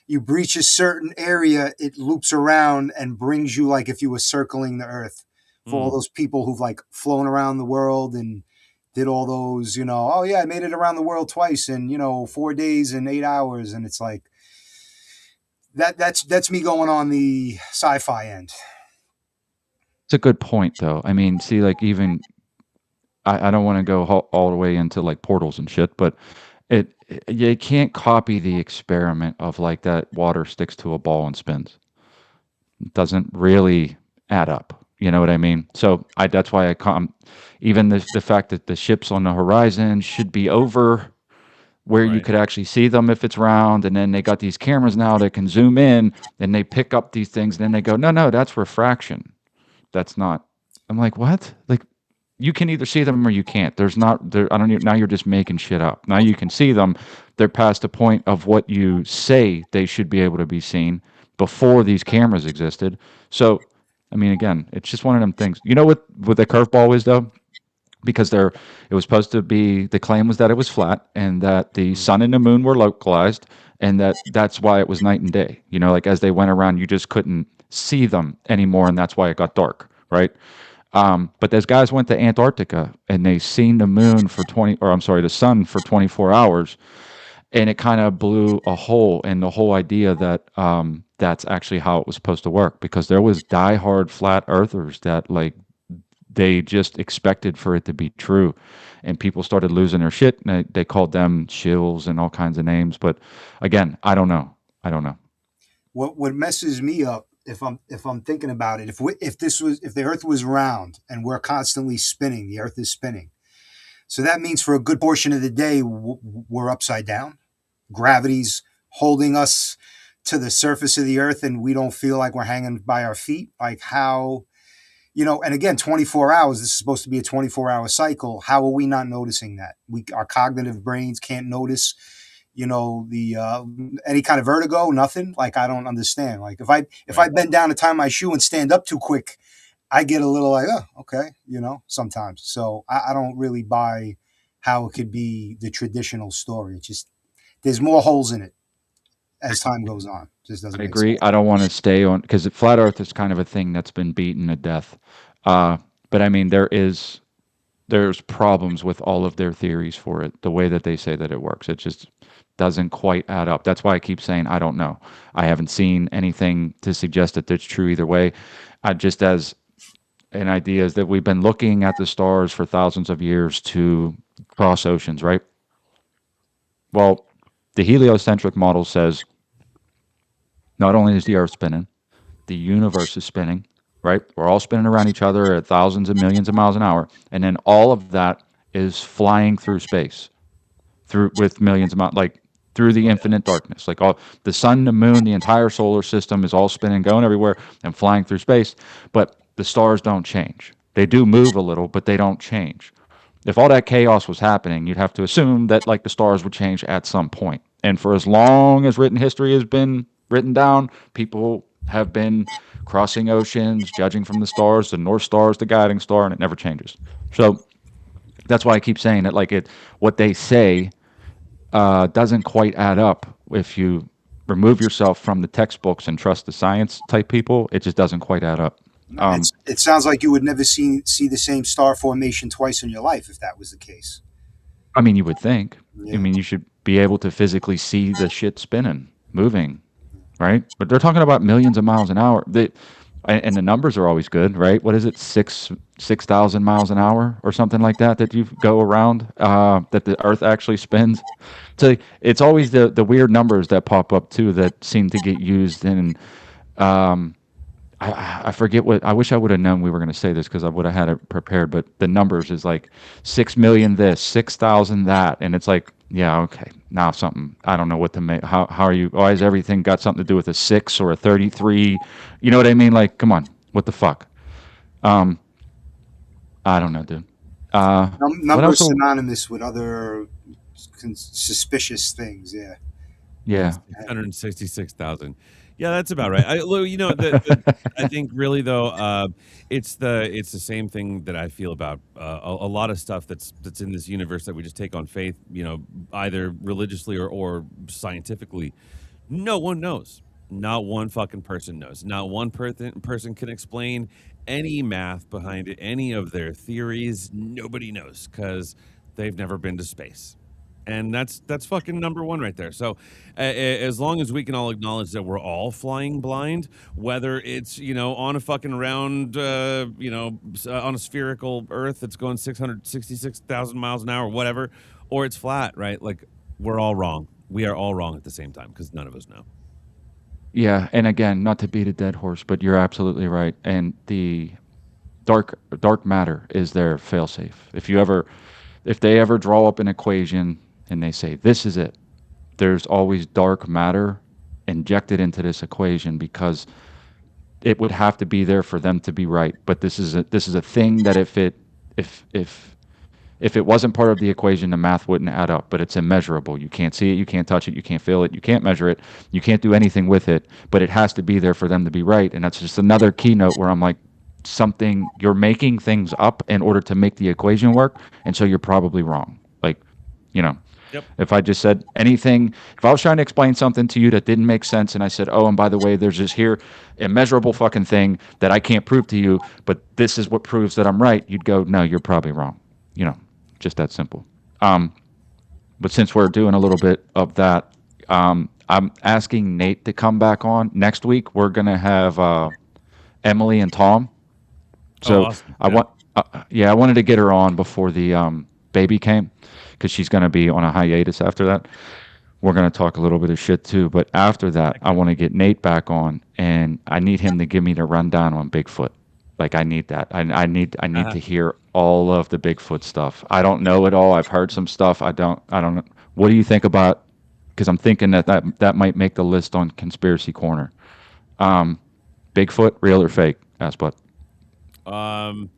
you breach a certain area, it loops around and brings you, like if you were circling the Earth. For all Mm. those people who've like flown around the world and did all those, oh yeah, I made it around the world twice in 4 days and 8 hours, and it's like that's me going on the sci-fi end. It's a good point, though. I mean, see, like, even I don't want to go all the way into like portals and shit, but You can't copy the experiment of like that water sticks to a ball and spins. It doesn't really add up. You know what I mean? So that's why I come. Even the fact that the ships on the horizon should be over where you Right. could actually see them if it's round, and then they got these cameras now that can zoom in and they pick up these things, and then they go, no, no, that's refraction. That's not. I'm like, what? Like, you can either see them or you can't. There's not there. I don't even, now you're just making shit up. Now you can see them. They're past the point of what you say they should be able to be seen before these cameras existed. So, I mean, again, it's just one of them things. You know what the curveball is though? Because there it was supposed to be, the claim was that it was flat and that the Mm. sun and the moon were localized, and that's why it was night and day. Like as they went around, you just couldn't see them anymore, and that's why it got dark, right? But those guys went to Antarctica and they seen the moon for 20, or I'm sorry, the sun for 24 hours, and it kind of blew a hole in the whole idea that that's actually how it was supposed to work, because there was diehard flat earthers that like they just expected for it to be true, and people started losing their shit, and they called them shills and all kinds of names. But again, I don't know. I don't know. What messes me up, if I'm thinking about it, if the Earth was round and we're constantly spinning, the Earth is spinning. So that means for a good portion of the day we're upside down. Gravity's holding us to the surface of the Earth, and we don't feel like we're hanging by our feet. Like how, and again, 24 hours. This is supposed to be a 24-hour cycle. How are we not noticing that? Our cognitive brains can't notice the any kind of vertigo, nothing. Like I don't understand. Like if I Right. bend down to tie my shoe and stand up too quick, I get a little like, oh, okay, sometimes. So I don't really buy how it could be the traditional story. It just, there's more holes in it as time goes on. It just doesn't I make agree. sense. I don't want to stay on, because flat Earth is kind of a thing that's been beaten to death. Uh, but I mean, there's problems with all of their theories for it. The way that they say that it works, it just doesn't quite add up. That's why I keep saying I don't know. I haven't seen anything to suggest that it's true either way. Just as an idea is that we've been looking at the stars for thousands of years to cross oceans, right? Well, the heliocentric model says not only is the Earth spinning, the universe is spinning, right? We're all spinning around each other at thousands of millions of miles an hour, and then all of that is flying through space, through with millions of miles, like through the infinite darkness. Like all the sun, the moon, the entire solar system is all spinning, going everywhere, and flying through space. But the stars don't change. They do move a little, but they don't change. If all that chaos was happening, you'd have to assume that like the stars would change at some point. And for as long as written history has been written down, people have been crossing oceans, judging from the stars. The North Star is the guiding star, and it never changes. So that's why I keep saying that, like what they say doesn't quite add up. If you remove yourself from the textbooks and trust the science type people, it just doesn't quite add up. No, it sounds like you would never see the same star formation twice in your life if that was the case. I mean, you would think. I Yeah. mean, you should be able to physically see the shit spinning, moving, right? But they're talking about millions of miles an hour. And the numbers are always good, right? What is it, 6,000 miles an hour or something like that that you go around, that the Earth actually spins. So it's always the weird numbers that pop up too that seem to get used in. Um, I forget what, I wish I would have known we were going to say this because I would have had it prepared. But the numbers is like 6 million this, 6,000 that, and it's like, yeah, okay, now something, I don't know what to make. How are you? Why has everything got something to do with a 6 or a 33? You know what I mean? Like, come on, what the fuck? Um, I don't know, dude. What else? Numbers synonymous with other suspicious things. Yeah. Yeah, Yeah, 666,000. Yeah, that's about right. I think really though, it's the same thing that I feel about a lot of stuff that's in this universe that we just take on faith, either religiously or scientifically. No one knows. Not one fucking person knows. Not one person can explain any math behind it, any of their theories. Nobody knows because they've never been to space. And that's fucking number one right there. So, as long as we can all acknowledge that we're all flying blind, whether it's on a fucking round, on a spherical Earth that's going 666,000 miles an hour, whatever, or it's flat, right? Like we're all wrong. We are all wrong at the same time because none of us know. Yeah, and again, not to beat a dead horse, but you're absolutely right. And the dark matter is their failsafe. If they ever draw up an equation and they say this is it, there's always dark matter injected into this equation because it would have to be there for them to be right. But this is a thing that if it wasn't part of the equation, the math wouldn't add up. But it's immeasurable. You can't see it, you can't touch it, you can't feel it, you can't measure it, you can't do anything with it. But it has to be there for them to be right. And that's just another keynote where I'm like, something you're making things up in order to make the equation work, and so you're probably wrong. Like, you know, Yep. if I just said anything, if I was trying to explain something to you that didn't make sense, and I said, "Oh, and by the way, there's this here immeasurable fucking thing that I can't prove to you, but this is what proves that I'm right," you'd go, "No, you're probably wrong." You know, just that simple. But since we're doing a little bit of that, I'm asking Nate to come back on next week. We're gonna have Emily and Tom. Oh, So awesome. I Yeah. want, yeah, I wanted to get her on before the baby came, because she's going to be on a hiatus after that. We're going to talk a little bit of shit too, but after that, I want to get Nate back on, and I need him to give me the rundown on Bigfoot. Like I need that. I need Uh, to hear all of the Bigfoot stuff. I don't know it all. I've heard some stuff. I don't know. What do you think about? Because I'm thinking that might make the list on Conspiracy Corner. Bigfoot, real or fake? Ask but. um,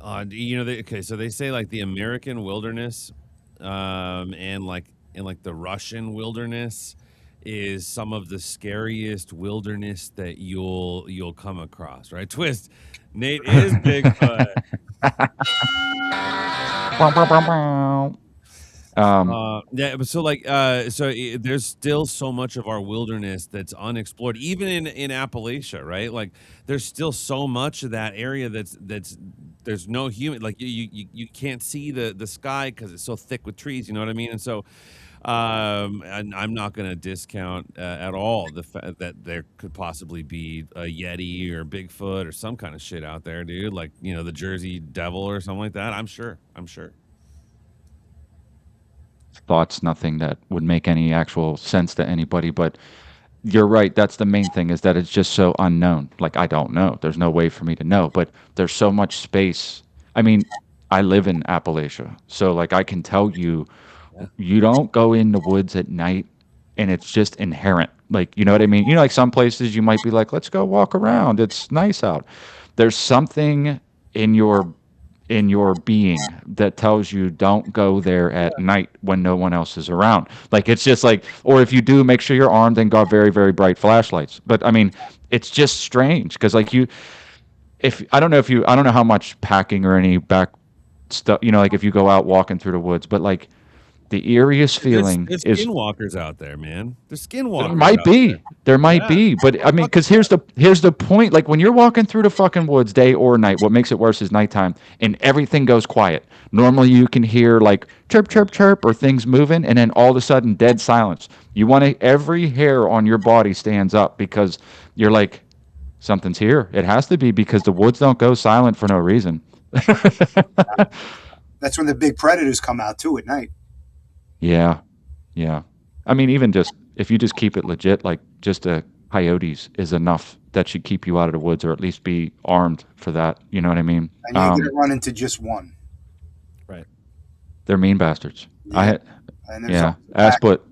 okay, so they say like the American wilderness, and like the Russian wilderness is some of the scariest wilderness that you'll come across, right? Twist. Nate is Bigfoot. Um, Yeah, but so there's still so much of our wilderness that's unexplored, even in Appalachia, right? Like there's still so much of that area that's there's no human, like you can't see the sky because it's so thick with trees. You know what I mean? And so, and I'm not going to discount at all the fact that there could possibly be a Yeti or Bigfoot or some kind of shit out there, dude. Like the Jersey Devil or something like that. I'm sure. I'm sure. thoughts, nothing that would make any actual sense to anybody. But you're right. That's the main thing, is that it's just so unknown. Like, I don't know. There's no way for me to know. But there's so much space. I mean, I live in Appalachia. So, like, I can tell you, Yeah. you don't go in the woods at night and it's just inherent. Like, you know what I mean? Like some places you might be like, let's go walk around. It's nice out. There's something in your being that tells you don't go there at night when no one else is around. Like it's just like, or if you do, make sure you're armed and got very, very bright flashlights. But I mean, it's just strange because like if I don't know how much packing or any back stuff, like if you go out walking through the woods, but like the eeriest feeling There's is skinwalkers out there, man. There's there skinwalkers might out there. be. There might Yeah. be. But I mean, because here's the point. Like when you're walking through the fucking woods, day or night, what makes it worse is nighttime, and everything goes quiet. Normally, you can hear like chirp, chirp, chirp, or things moving, and then all of a sudden, dead silence. You want to every hair on your body stands up because you're like, something's here. It has to be because the woods don't go silent for no reason. That's when the big predators come out too at night. Yeah, yeah. I mean, even just if you just keep it legit, like just a coyotes is enough. That should keep you out of the woods, or at least be armed for that. You know what I mean? And you're going to run into just one. Right. They're mean bastards. Yeah. And there's Yeah. Ask, but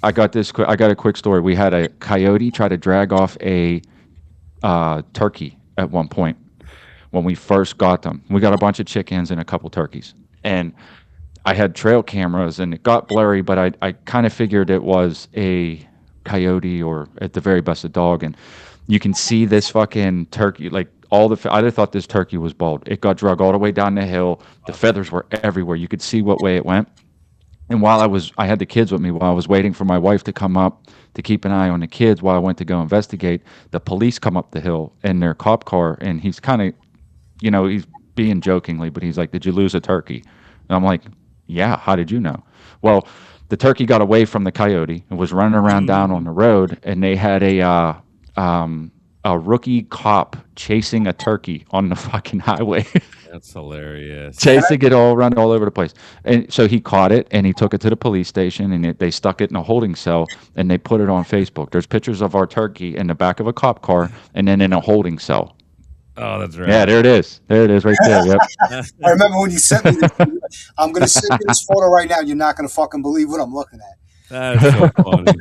I got this. I got a quick story. We had a coyote try to drag off a turkey at one point when we first got them. We got a bunch of chickens and a couple turkeys, and I had trail cameras and it got blurry, but I kind of figured it was a coyote or at the very best a dog. And you can see this fucking turkey, like I thought this turkey was bald. It got drug all the way down the hill. The feathers were everywhere. You could see what way it went. And I had the kids with me while I was waiting for my wife to come up to keep an eye on the kids while I went to go investigate. The police come up the hill in their cop car, and he's kind of, he's being jokingly, but he's like, "Did you lose a turkey?" And I'm like, "Yeah, how did you know?" Well, the turkey got away from the coyote and was running around down on the road, and they had a rookie cop chasing a turkey on the fucking highway, That's hilarious. chasing it all around all over the place. And so he caught it and he took it to the police station and they stuck it in a holding cell and they put it on Facebook. There's pictures of our turkey in the back of a cop car and then in a holding cell. Oh, that's Yeah, right. there it is. There it is right there. Yep. I remember when you sent me this. I'm going to send you this photo right now. You're not going to fucking believe what I'm looking at. That's so funny.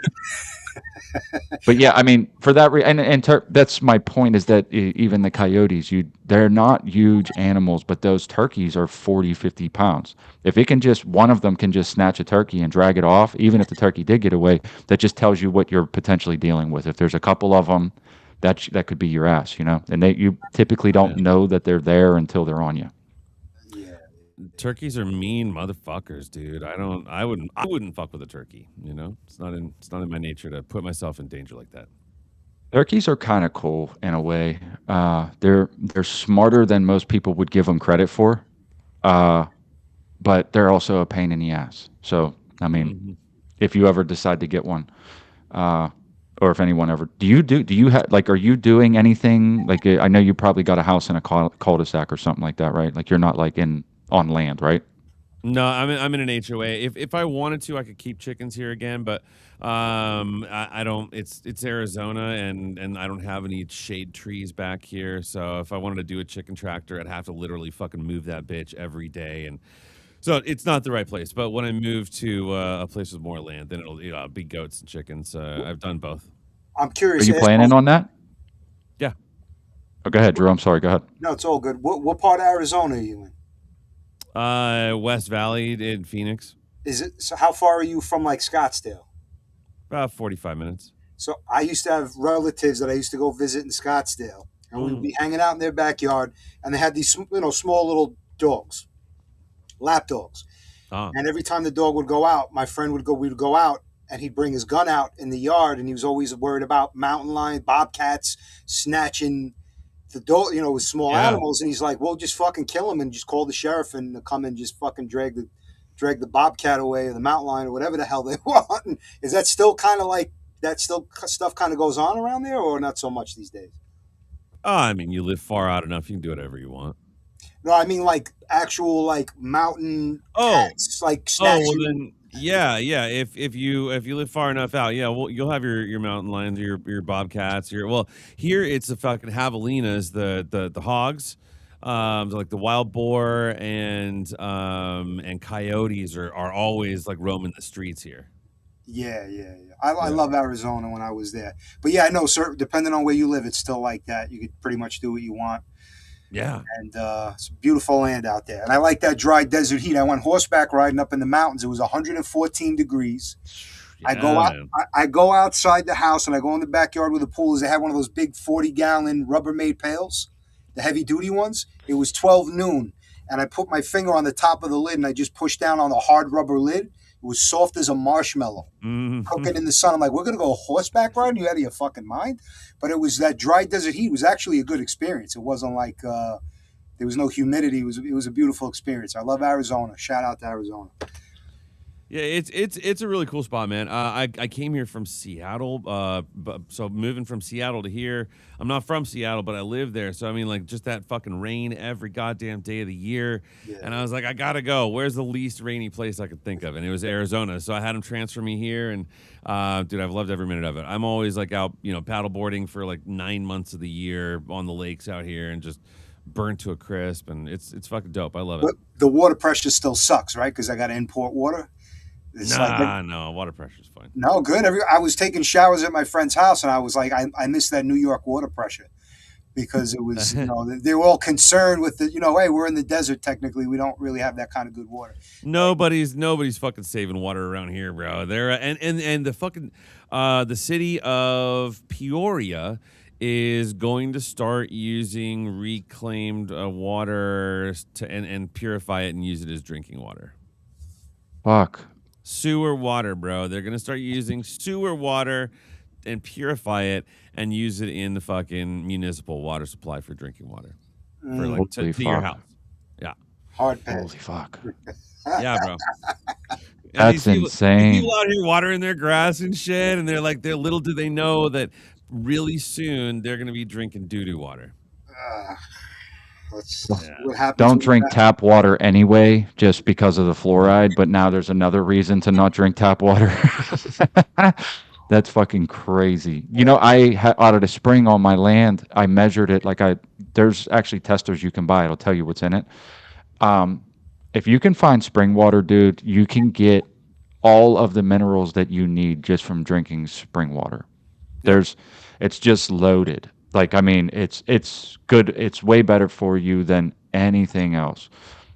But yeah, I mean, for that that's my point is that even the coyotes, they're not huge animals, but those turkeys are 40, 50 pounds. If it can just one of them can just snatch a turkey and drag it off, even if the turkey did get away, that just tells you what you're potentially dealing with. If there's a couple of them, that could be your ass, you know. And you typically don't Yeah. know that they're there until they're on you. Yeah. Turkeys are mean motherfuckers, dude. I wouldn't fuck with a turkey, you know? It's not in my nature to put myself in danger like that. Turkeys are kind of cool in a way. They're smarter than most people would give them credit for. Uh, but they're also a pain in the ass. So, I mean, Mhm. if you ever decide to get one, uh, or if anyone ever, do you have like, are you doing anything like? I know you probably got a house in a cul-de-sac or something like that, right? Like you're not like in on land, right? No, I'm in an HOA. If I wanted to, I could keep chickens here again, but I don't. It's Arizona, and I don't have any shade trees back here. So if I wanted to do a chicken tractor, I'd have to literally fucking move that bitch every day, and so it's not the right place. But when I move to a place with more land, then it'll be goats and chickens. I've done both. I'm Are curious. you planning on that? Yeah. Oh, go ahead, Drew. I'm sorry. Go ahead. No, it's all good. What part of Arizona are you in? West Valley in Phoenix, Is it so? How far are you from like Scottsdale? about 45 minutes. So I used to have relatives that I used to go visit in Scottsdale, and we would Mm. be hanging out in their backyard, and they had these small little dogs, lap dogs. Ah, And every time the dog would go out, my friend would go. We would go out, and he'd bring his gun out in the yard, and he was always worried about mountain lions, bobcats snatching the dog, with small yeah. animals. And he's like, "Well, just fucking kill him and just call the sheriff and they'll come and just fucking drag the bobcat away or the mountain lion or whatever the hell they want." And is that still kind of like that? Still stuff kind of goes on around there, or not so much these days? Oh, I mean, you live far out enough, you can do whatever you want. No, I mean like actual like mountain Oh, cats, like oh, well snatching. then, yeah, yeah. If you live far enough out, yeah, well, you'll have your mountain lions, your bobcats, here it's the fucking javelinas, the hogs, like the wild boar and coyotes are always like roaming the streets here. Yeah, yeah, yeah. I Yeah, love Arizona when I was there, but yeah, I know, sir. Depending on where you live, it's still like that. You could pretty much do what you want. yeah, And it's beautiful land out there. And I like that dry desert heat. I went horseback riding up in the mountains. It was 114 degrees. I go yeah, out. man. I go outside the house and I go in the backyard where the pool is. They had one of those big 40-gallon Rubbermaid pails, the heavy duty ones. It was 12 noon, and I put my finger on the top of the lid and I just pushed down on the hard rubber lid. It was soft as a marshmallow. Mhm. Cooking in the sun. I'm like, we're gonna go horseback riding? You out of your fucking mind? But it was that dry desert heat. It was actually a good experience. It wasn't like there was no humidity. It was a beautiful experience. I love Arizona. Shout out to Arizona. Yeah, it's a really cool spot, man. I came here from Seattle, so moving from Seattle to here, I'm not from Seattle, but I live there. So I mean, like just that fucking rain every goddamn day of the year, Yeah. and I was like, I gotta go. Where's the least rainy place I could think of? And it was Arizona. So I had them transfer me here, and dude, I've loved every minute of it. I'm always like out, paddleboarding for like 9 months of the year on the lakes out here, and just burnt to a crisp, and it's fucking dope. I love it. But the water pressure still sucks, right? Because I got to import water. It's like Nah, no, water pressure's fine. no good. I was taking showers at my friend's house, and I was like, I miss that New York water pressure because it was, they were all concerned with the, hey, we're in the desert. Technically, we don't really have that kind of good water. Nobody's fucking saving water around here, bro. They're and the fucking the city of Peoria is going to start using reclaimed water and purify it and use it as drinking water. Fuck. Sewer water, bro. They're gonna start using sewer water and purify it and use it in the fucking municipal water supply for drinking water for like Holy to your fuck. house. Yeah, Hard pass. Holy fuck. yeah, bro. And That's these insane. people out here watering their grass and shit, and they're little do they know that really soon they're going to be drinking doo doo water. Uh, let's Well, see Yeah. what happens don't with drink that. tap water anyway, just because of the fluoride. But now there's another reason to not drink tap water. That's fucking crazy. You know, out of the spring on my land, I measured it. There's actually testers you can buy. It'll tell you what's in it. Um, if you can find spring water, dude, you can get all of the minerals that you need just from drinking spring water. Yep. There's it's just loaded. Like I mean, it's good. It's way better for you than anything else.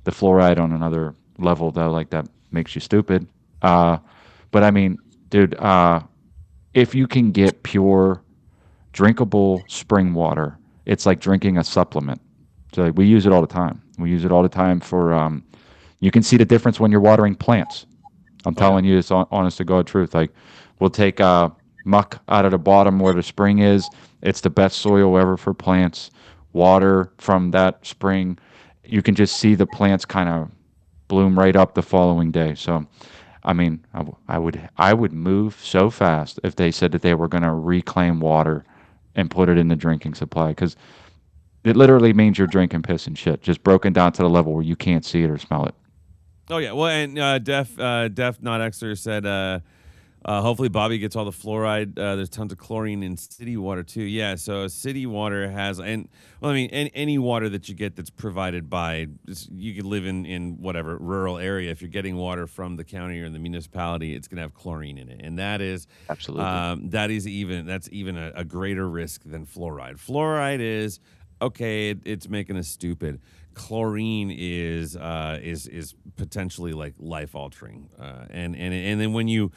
The fluoride on another level though, like that makes you stupid. Uh, but I mean, dude, if you can get pure drinkable spring water, it's like drinking a supplement. So like, we use it all the time. We use it all the time for you can see the difference when you're watering plants. I'm Oh yeah. telling you, it's honest to God truth. Like, we'll take muck out of the bottom where the spring is. It's the best soil ever for plants. Water from that spring, you can just see the plants kind of bloom right up the following day. So, I mean, I would move so fast if they said that they were going to reclaim water and put it in the drinking supply because it literally means you're drinking piss and shit, just broken down to the level where you can't see it or smell it. Oh yeah. Well, and Def Not Xer said, hopefully Bobby gets all the fluoride. There's tons of chlorine in city water too. Yeah. So city water has, and well, I mean, any water that you get that's provided by, you could live in whatever rural area. If you're getting water from the county or the municipality, it's going to have chlorine in it, and Absolutely. that's even a greater risk than fluoride. Fluoride is okay. It's making us stupid. Chlorine is potentially like life altering, and then when you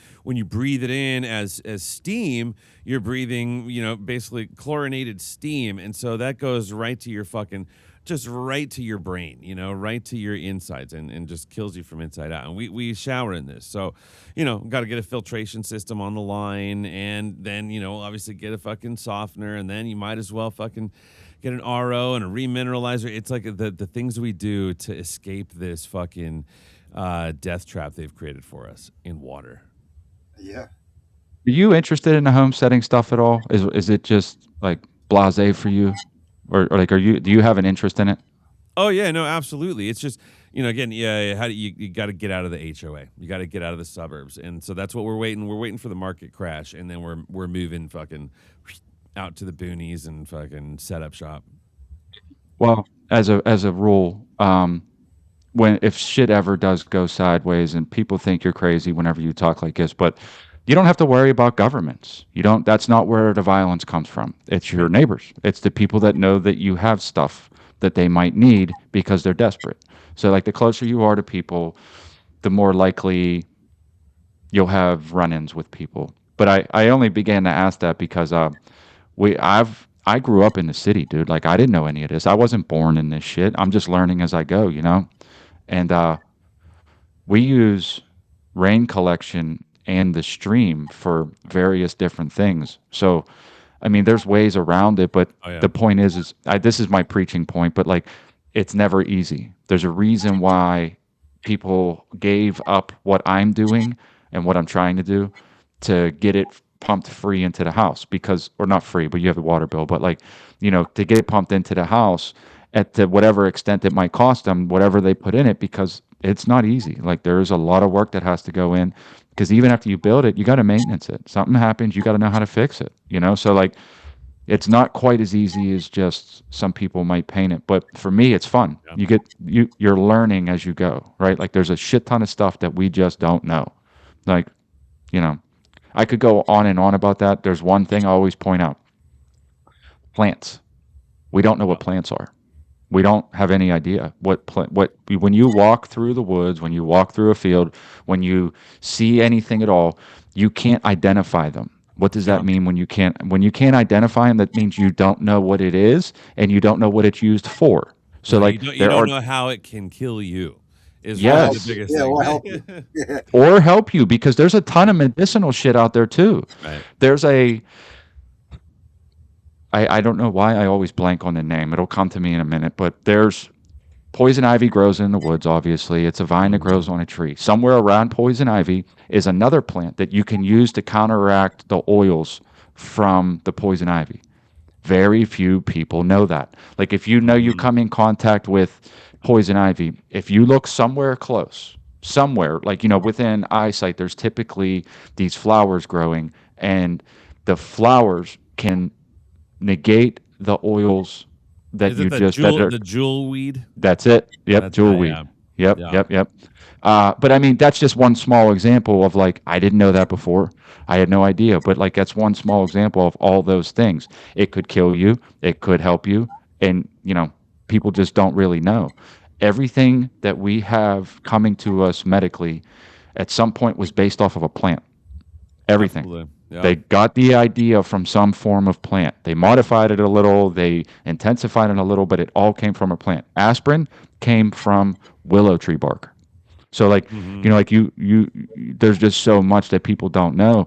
breathe it in as steam, you're breathing, basically chlorinated steam, and so that goes right to your fucking, just right to your brain, right to your insides, and just kills you from inside out. And we shower in this, so got to get a filtration system on the line, and then obviously get a fucking softener, and then you might as well fucking get an RO and a remineralizer. It's like the things we do to escape this fucking death trap they've created for us in water. Yeah. Are you interested in the homesteading stuff at all? Is it just like blasé for you, or like do you have an interest in it? Oh yeah, no, absolutely. It's just again, yeah, how do you got to get out of the HOA? You got to get out of the suburbs, and so that's what we're waiting. We're waiting for the market crash, and then we're moving fucking out to the boonies and fucking set up shop. Well, as a rule, when if shit ever does go sideways, and people think you're crazy whenever you talk like this, but you don't have to worry about governments. You don't. That's not where the violence comes from. It's your Right. neighbors. It's the people that know that you have stuff that they might need because they're desperate. So, like, the closer you are to people, the more likely you'll have run-ins with people. But I only began to ask that because I grew up in the city, dude. Like, I didn't know any of this. I wasn't born in this shit. I'm just learning as I go, you know. And we use rain collection and the stream for various different things. So, I mean, there's ways around it, but Oh yeah. the point is this is my preaching point, but like, it's never easy. There's a reason why people gave up what I'm doing and what I'm trying to do to get it pumped free into the house because, or not free, but you have the water bill, but like, to get it pumped into the house at to whatever extent it might cost them, whatever they put in it, because it's not easy. Like, there's a lot of work that has to go in because even after you build it, you got to maintenance it. Something happens, you got to know how to fix it. So like, it's not quite as easy as just some people might paint it, but for me it's fun. Yeah. You're learning as you go, right? Like, there's a shit ton of stuff that we just don't know. Like, you know I could go on and on about that. There's one thing I always point out: plants. We don't know what plants are. We don't have any idea what when you walk through the woods, when you walk through a field, when you see anything at all, you can't identify them. What does that Yeah. mean when you can't identify them? That means you don't know what it is and you don't know what it's used for. So No, like, you there don't are, know how it can kill you. Is Or really help the yes, you. biggest Yeah, thing. or help you. Yeah. or help you, because there's a ton of medicinal shit out there too. Right. There's a I don't know why I always blank on the name. It'll come to me in a minute, but there's poison ivy grows in the woods, obviously. It's a vine that grows Mhm. on a tree. Somewhere around poison ivy is another plant that you can use to counteract the oils from the poison ivy. Very few people know that. Like if you know you Mm-hmm. come in contact with poison ivy, if you look somewhere close, somewhere like within eyesight, there's typically these flowers growing, and the flowers can negate the oils that Is it you just that are the jewel weed? that's it. Yep, That's yeah, jewelweed. yeah, Yep, yeah. yep, yep. But I mean, that's just one small example of like I didn't know that before. I had no idea, but like that's one small example of all those things. It could kill you. It could help you, and people just don't really know. Everything that we have coming to us medically, at some point, was based off of a plant. Everything. Absolutely. Yeah. They got the idea from some form of plant. They modified it a little, they intensified it a little, but it all came from a plant. Aspirin came from willow tree bark. So like, Mm-hmm. like there's just so much that people don't know.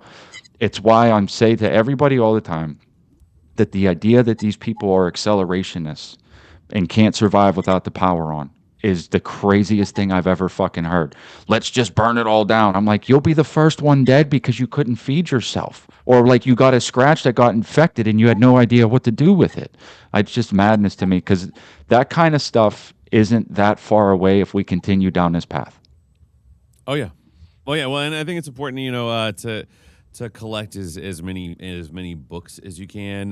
It's why I'm saying to everybody all the time that the idea that these people are accelerationists and can't survive without the power on is the craziest thing I've ever fucking heard. Let's just burn it all down. I'm like, you'll be the first one dead because you couldn't feed yourself. Or like you got a scratch that got infected and you had no idea what to do with it. It's just madness to me because that kind of stuff isn't that far away if we continue down this path. Oh yeah. Oh yeah. Well, and I think it's important, to collect as many books as you can.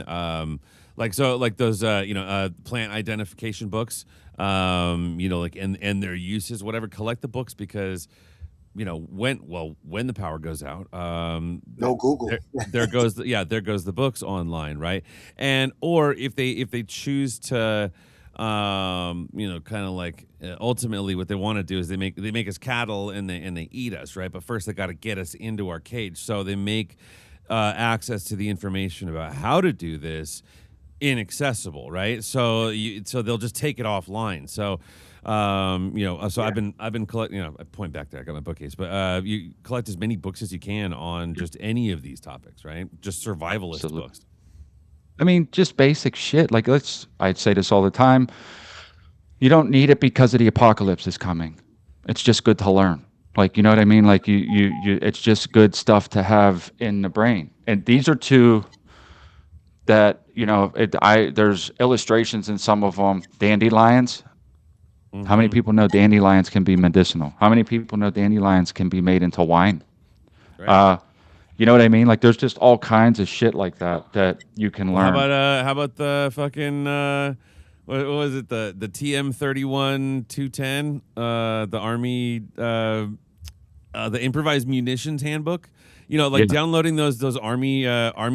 Like those plant identification books. Like and their uses, whatever. Collect the books because when the power goes out, No Google. there goes the books online, right? And or if they choose to kind of like ultimately what they want to do is they make us cattle and they eat us, right? But first they got to get us into our cage, so they make access to the information about how to do this inaccessible, right? So they'll just take it offline. So I've been collecting. I point back there. I got my bookcase, but you collect as many books as you can on just any of these topics, right? Just survivalist Absolutely. books. I mean, just basic shit. Like I'd say this all the time. You don't need it because of the apocalypse is coming. It's just good to learn. Like, you know what I mean? Like it's just good stuff to have in the brain. And these are two that, there's illustrations in some of them. Dandelions. How many Mm-hmm. people know dandelions can be medicinal? How many people know dandelions can be made into wine? Right. Uh, you know what I mean? Like there's just all kinds of shit like that you can Well, learn. how about the fucking what was it, the TM 210, the Army the improvised munitions handbook? Like Yeah. downloading those army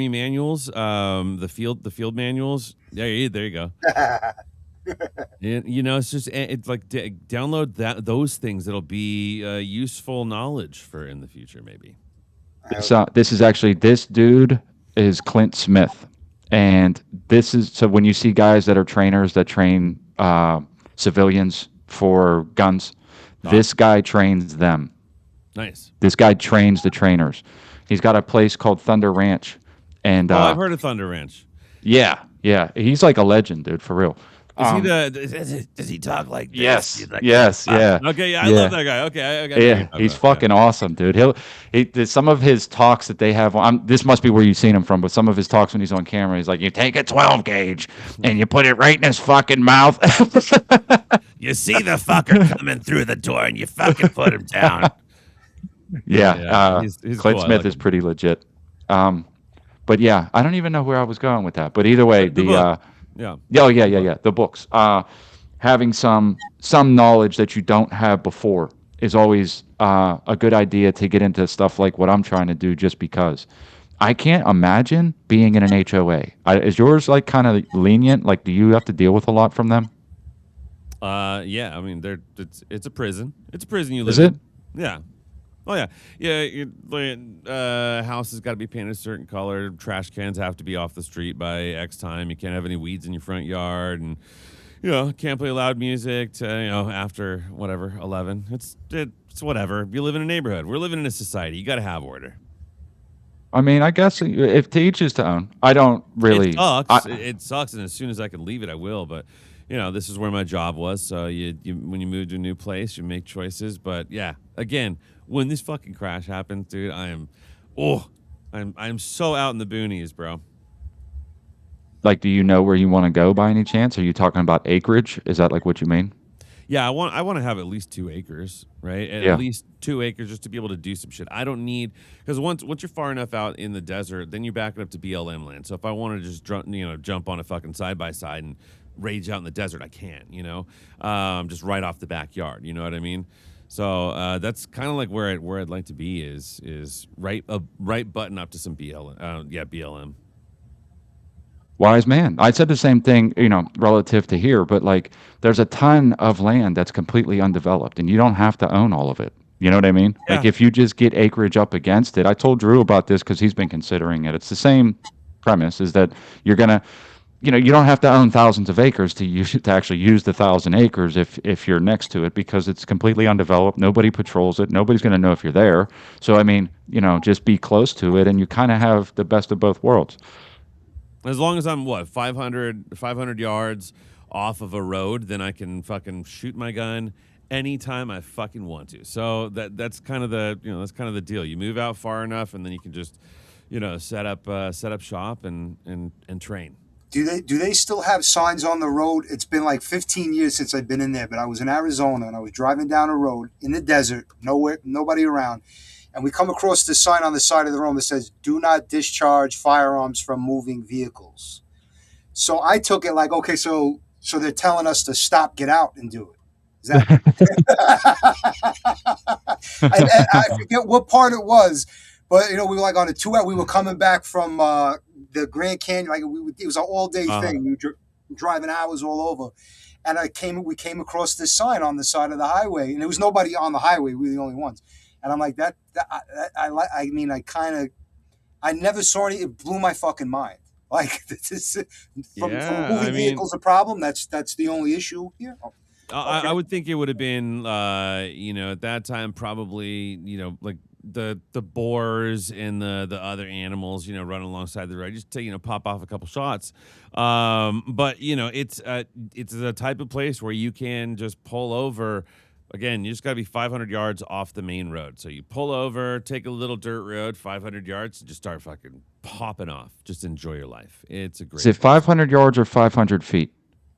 manuals, the field manuals. There you go. And, it's like download those things that'll be useful knowledge for in the future, maybe. This is actually this dude is Clint Smith, and this is so when you see guys that are trainers that train civilians for guns, Ah, this guy trains them. nice. This guy trains the trainers. He's got a place called Thunder Ranch, and Oh, I've heard of Thunder Ranch. yeah, yeah, he's like a legend, dude, for real. Is he Um, does he talk like this? yes, He's like, yes, yeah, okay, yeah, I love yeah. that guy. Okay, I got Yeah, he's fucking awesome, dude. There's some of his talks that they have on. This must be where you've seen him from, but some of his talks when he's on camera, he's like, "You take a 12 gauge and you put it right in his fucking mouth." You see the fucker coming through the door and you fucking put him down. Yeah, Yeah, he's Clint cool. I Smith like is him. pretty legit. But yeah, I don't even know where I was going with that. But either way, The book. Yeah. oh yeah, The yeah, book. yeah, the books. Having some knowledge that you don't have before is always a good idea to get into stuff like what I'm trying to do. Just because I can't imagine being in an HOA. Is yours like kind of lenient? Like, do you have to deal with a lot from them? Yeah. I mean, it's a prison. It's a prison you Is live it? in. Yeah. Oh yeah. Yeah. House has got to be painted a certain color. Trash cans have to be off the street by X time. You can't have any weeds in your front yard, and can't play loud music to, after whatever 11. It's whatever. You live in a neighborhood. We're living in a society. You got to have order. I mean, I guess if to each his to own. I don't It really. sucks. It sucks, and as soon as I can leave it, I will. But this is where my job was. So you when you move to a new place, you make choices. But yeah, again, when this fucking crash happens, dude, I I'm so out in the boonies, bro. Like, do you know where you want to go by any chance? Are you talking about acreage? Is that like what you mean? Yeah, I want to have at least 2 acres, right? At Yeah. least 2 acres just to be able to do some shit. I don't need because once you're far enough out in the desert, then you back it up to BLM land. So if I want to just jump on a fucking side by side and rage out in the desert, I can, just right off the backyard. You know what I mean? So that's kind of like where I'd like to be is right button up to some BLM. Wise man. I said the same thing, relative to here, but like there's a ton of land that's completely undeveloped and you don't have to own all of it. You know what I mean? Like Yeah, if you just get acreage up against it. I told Drew about this because he's been considering it. It's the same premise is that you're going to, you don't have to own thousands of acres to use to actually use the 1,000 acres if you're next to it because it's completely undeveloped. Nobody patrols it. Nobody's going to know if you're there. So I mean, just be close to it and you kind of have the best of both worlds. as long as I'm what 500 yards off of a road, then I can fucking shoot my gun anytime I fucking want to. So that's kind of the deal. You move out far enough, and then you can just set up shop and train. Do they still have signs on the road? It's been like 15 years since I've been in there, but I was in Arizona and I was driving down a road in the desert, nowhere, nobody around, and we come across this sign on the side of the road that says, "Do not discharge firearms from moving vehicles." So I took it like, okay, so they're telling us to stop, get out, and do it. Is that? And I forget what part it was, but we were like on a 2 hour. We were coming back from the Grand Canyon. Like it was an all day Uh huh. thing. We were driving hours all over, and we came across this sign on the side of the highway, and there was nobody on the highway. We were the only ones. And I'm like I mean, I never saw any. It blew my fucking mind. Like this is from Yeah, I moving mean, vehicles a problem. That's the only issue here. Oh, I okay. would think it would have been, at that time probably, like the boars and the other animals, running alongside the road, just to pop off a couple shots. But it's the type of place where you can just pull over. Again, you just got to be 500 yards off the main road. So you pull over, take a little dirt road, 500 yards, and just start fucking popping off. Just enjoy your life. It's a Is great it place. 500 yards or 500 feet?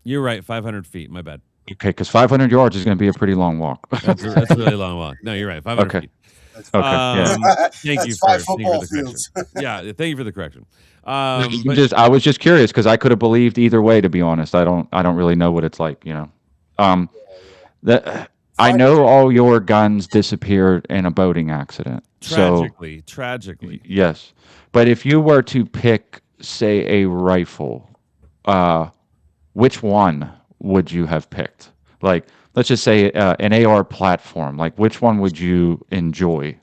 You're right, 500 feet. My bad. Okay, because 500 yards is going to be a pretty long walk. That's a really long walk. No, you're right. 500 Okay. feet. That's Okay. Yeah. Thank you that's five thank you for football the correction. fields. Yeah, thank you for the correction. But I was just curious because I could have believed either way. To be honest, I don't really know what it's like. Um, that I Five, know all your guns disappeared in a boating accident. So tragically, yes, but if you were to pick, say, a rifle, uh, which one would you have picked? Like, let's just say an AR platform. Like, which one would you enjoy?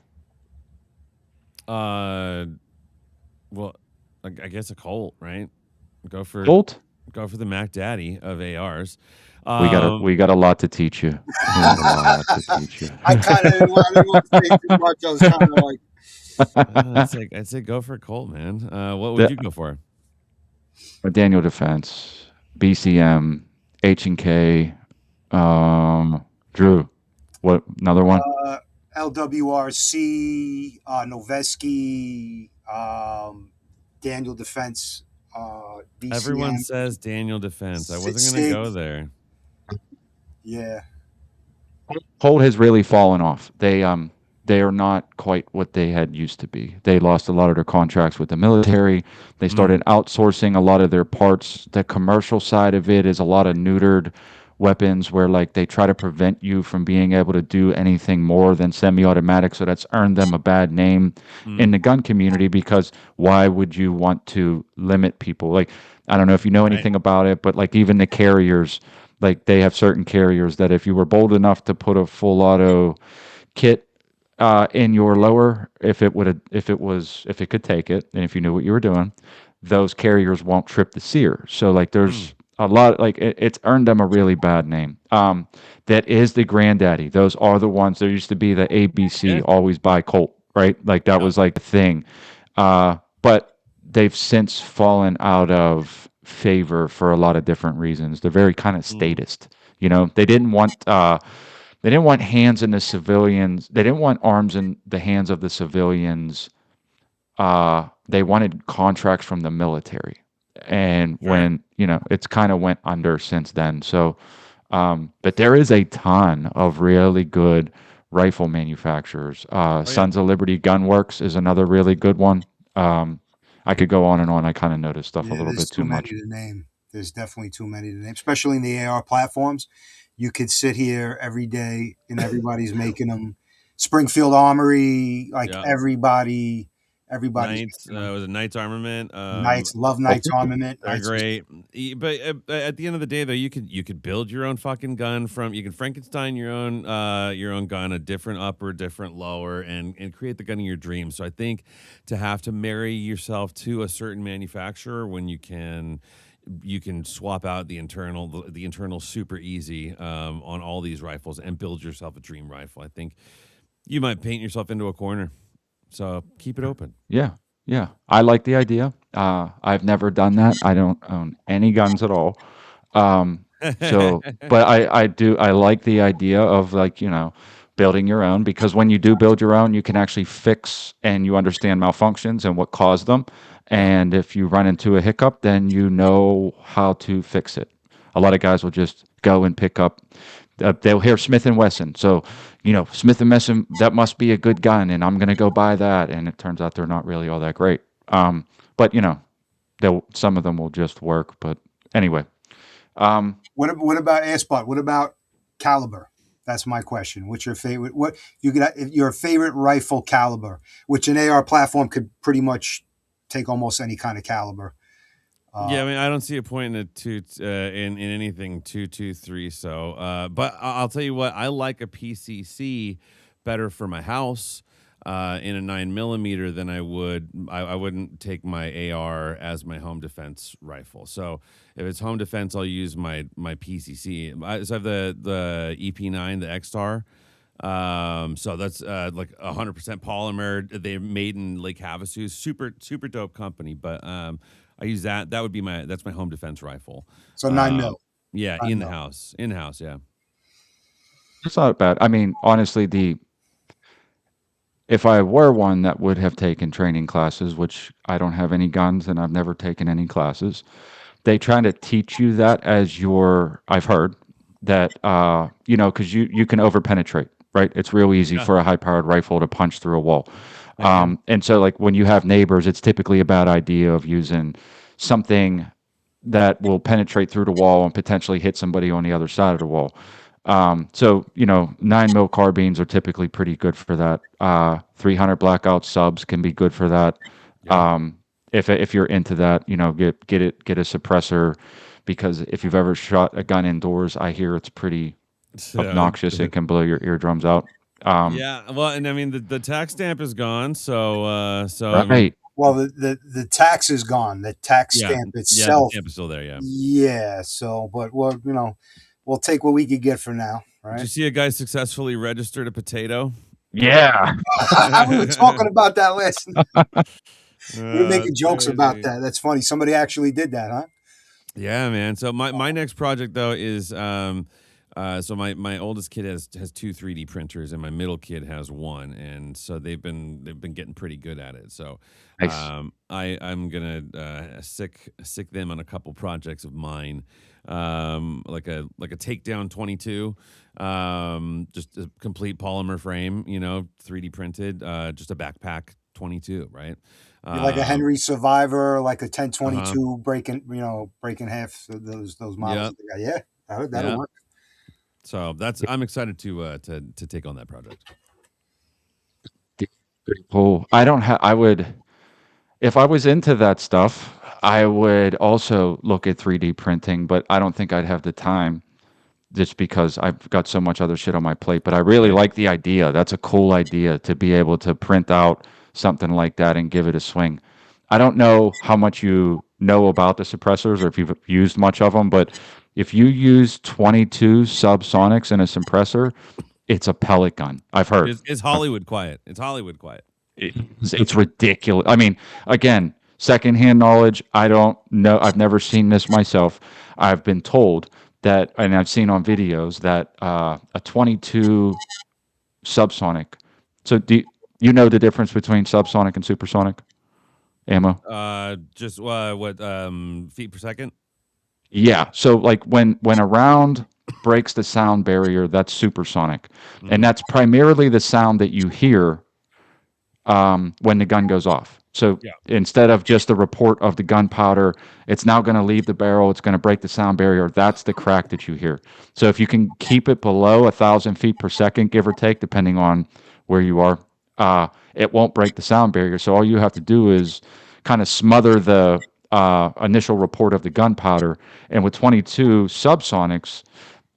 uh, well, I guess a Colt, right? Go for Colt? go for the Mac Daddy of ARs. We got a lot to teach you. We got a lot to teach you. I didn't want to say too much. I was kind of like, I'd say go for a Colt, man. What would The- you go for? Daniel Defense, BCM, H&K, Drew. What another one? LWRC, Noveski, Daniel Defense, Everyone BCM, says Daniel Defense. I wasn't gonna Sig. go there. Yeah. Colt has really fallen off. They are not quite what they had used to be. They lost a lot of their contracts with the military. They started outsourcing a lot of their parts. The commercial side of it is a lot of neutered weapons where like they try to prevent you from being able to do anything more than semi-automatic, so that's earned them a bad name in Mm. the gun community because why would you want to limit people? Like I don't know if you know Right. anything about it, but like even the carriers, like they have certain carriers that if you were bold enough to put a full auto kit in your lower, if it could take it, and if you knew what you were doing, those carriers won't trip the sear. So like Mm. there's a lot like it's earned them a really bad name. That is the granddaddy. Those are the ones. There used to be the ABC Yeah. always buy Colt, right? Like that Yep. was like the thing. But they've since fallen out of favor for a lot of different reasons. They're very kind of Mm. statist. They didn't want hands in the civilians. They didn't want arms in the hands of the civilians they wanted contracts from the military, and Sure. when it's kind of went under since then. So, but there is a ton of really good rifle manufacturers. Oh yeah. Sons of Liberty Gunworks is another really good one. Um, I could go on and on. I kind of noticed stuff a Yeah, little there's bit too too many much. to name. There's definitely too many to name, especially in the AR platforms. You could sit here every day and everybody's making them. Springfield Armory, like Yeah. everybody's Knights, making them. was it Knights Armament? Knights, love Oh, Knights Armament. They're Knights is great. But at the end of the day, though, you could build your own fucking gun from. You can Frankenstein your own gun, a different upper, different lower, and create the gun of your dreams. So I think to have to marry yourself to a certain manufacturer when you can swap out the internal super easy on all these rifles and build yourself a dream rifle. I think you might paint yourself into a corner. So keep it open. yeah, yeah. I like the idea. I've never done that. I don't own any guns at all. Um, so, but I like the idea of, like, building your own, because when you do build your own, you can actually fix and you understand malfunctions and what caused them. Yeah. And if you run into a hiccup, then you know how to fix it. A lot of guys will just go and pick up. They'll hear Smith and Wesson, so Smith and Wesson, that must be a good gun, and I'm going to go buy that. And it turns out they're not really all that great. But they'll some of them will just work. But anyway, what about ASSBUTT? What about caliber? That's my question. What's your favorite? What you could your favorite rifle caliber, which an AR platform could pretty much take almost any kind of caliber. Yeah, Uh, I mean, I don't see a point in a in anything 223. So, but I'll tell you what, I like a PCC better for my house in a 9 millimeter than I wouldn't take my AR as my home defense rifle. So, if it's home defense, I'll use my PCC. So I have the EP9, the X-Star. So that's like 100% polymer. They're made in Lake Havasu. Super dope company. But I use that. That's my home defense rifle. so 9 mil, Yeah, 9 mil. in the house. Yeah, it's not bad. I mean, honestly, the if I were one that would have taken training classes, which I don't have any guns and I've never taken any classes, they try to teach you that as I've heard that, because you can over penetrate, right? It's real easy yeah, for a high powered rifle to punch through a wall. heck yeah. And so, like, when you have neighbors, it's typically a bad idea of using something that will penetrate through the wall and potentially hit somebody on the other side of the wall. So 9 mil carbines are typically pretty good for that. 300 blackout subs can be good for that. Yeah. Um, if you're into that, get a suppressor, because if you've ever shot a gun indoors, I hear it's pretty So, obnoxious. It can blow your eardrums out. yeah. Well, and I mean the tax stamp is gone. So I mean, Right. Well, the tax is gone. The tax yeah, stamp yeah. The itself, stamp is still there. Yeah. yeah. So, but we'll take what we could get for now, Did you right? see a guy successfully registered a potato? Yeah. We were talking about that last. We were making It's jokes about crazy. that. That's funny. Somebody actually did that, huh? Yeah, man. So my next project though is so my oldest kid has two 3D printers and my middle kid has one, and so they've been getting pretty good at it. So Nice. I'm gonna sick them on a couple projects of mine, like a takedown 22, just a complete polymer frame, 3D printed, just a backpack 22, right? You're like a Um, Henry Survivor, like a uh-huh. 1022 breaking half of those models. Yeah, That they got. Yeah, that'll yeah. work. So I'm excited to take on that project. Pretty cool. I don't have. I would, if I was into that stuff, I would also look at 3D printing, but I don't think I'd have the time, just because I've got so much other shit on my plate. But I really Right. like the idea. That's a cool idea, to be able to print out something like that and give it a swing. I don't know how much you know about the suppressors, or if you've used much of them, but if you use 22 subsonics in a suppressor, it's a pellet gun. I've heard. It's Hollywood quiet. It's Hollywood quiet. It's ridiculous. I mean, again, secondhand knowledge. I don't know. I've never seen this myself. I've been told that, and I've seen on videos that a 22 subsonic. So do you know the difference between subsonic and supersonic? ammo? Just what feet per second? Yeah. So like when a round breaks the sound barrier, that's supersonic, and Mm-hmm. that's primarily the sound that you hear when the gun goes off. So Yeah. instead of just the report of the gunpowder, it's now going to leave the barrel. It's going to break the sound barrier. That's the crack that you hear. So if you can keep it below 1,000 feet per second, give or take, depending on where you are, it won't break the sound barrier. So all you have to do is kind of smother the initial report of the gunpowder. And with 22 subsonics,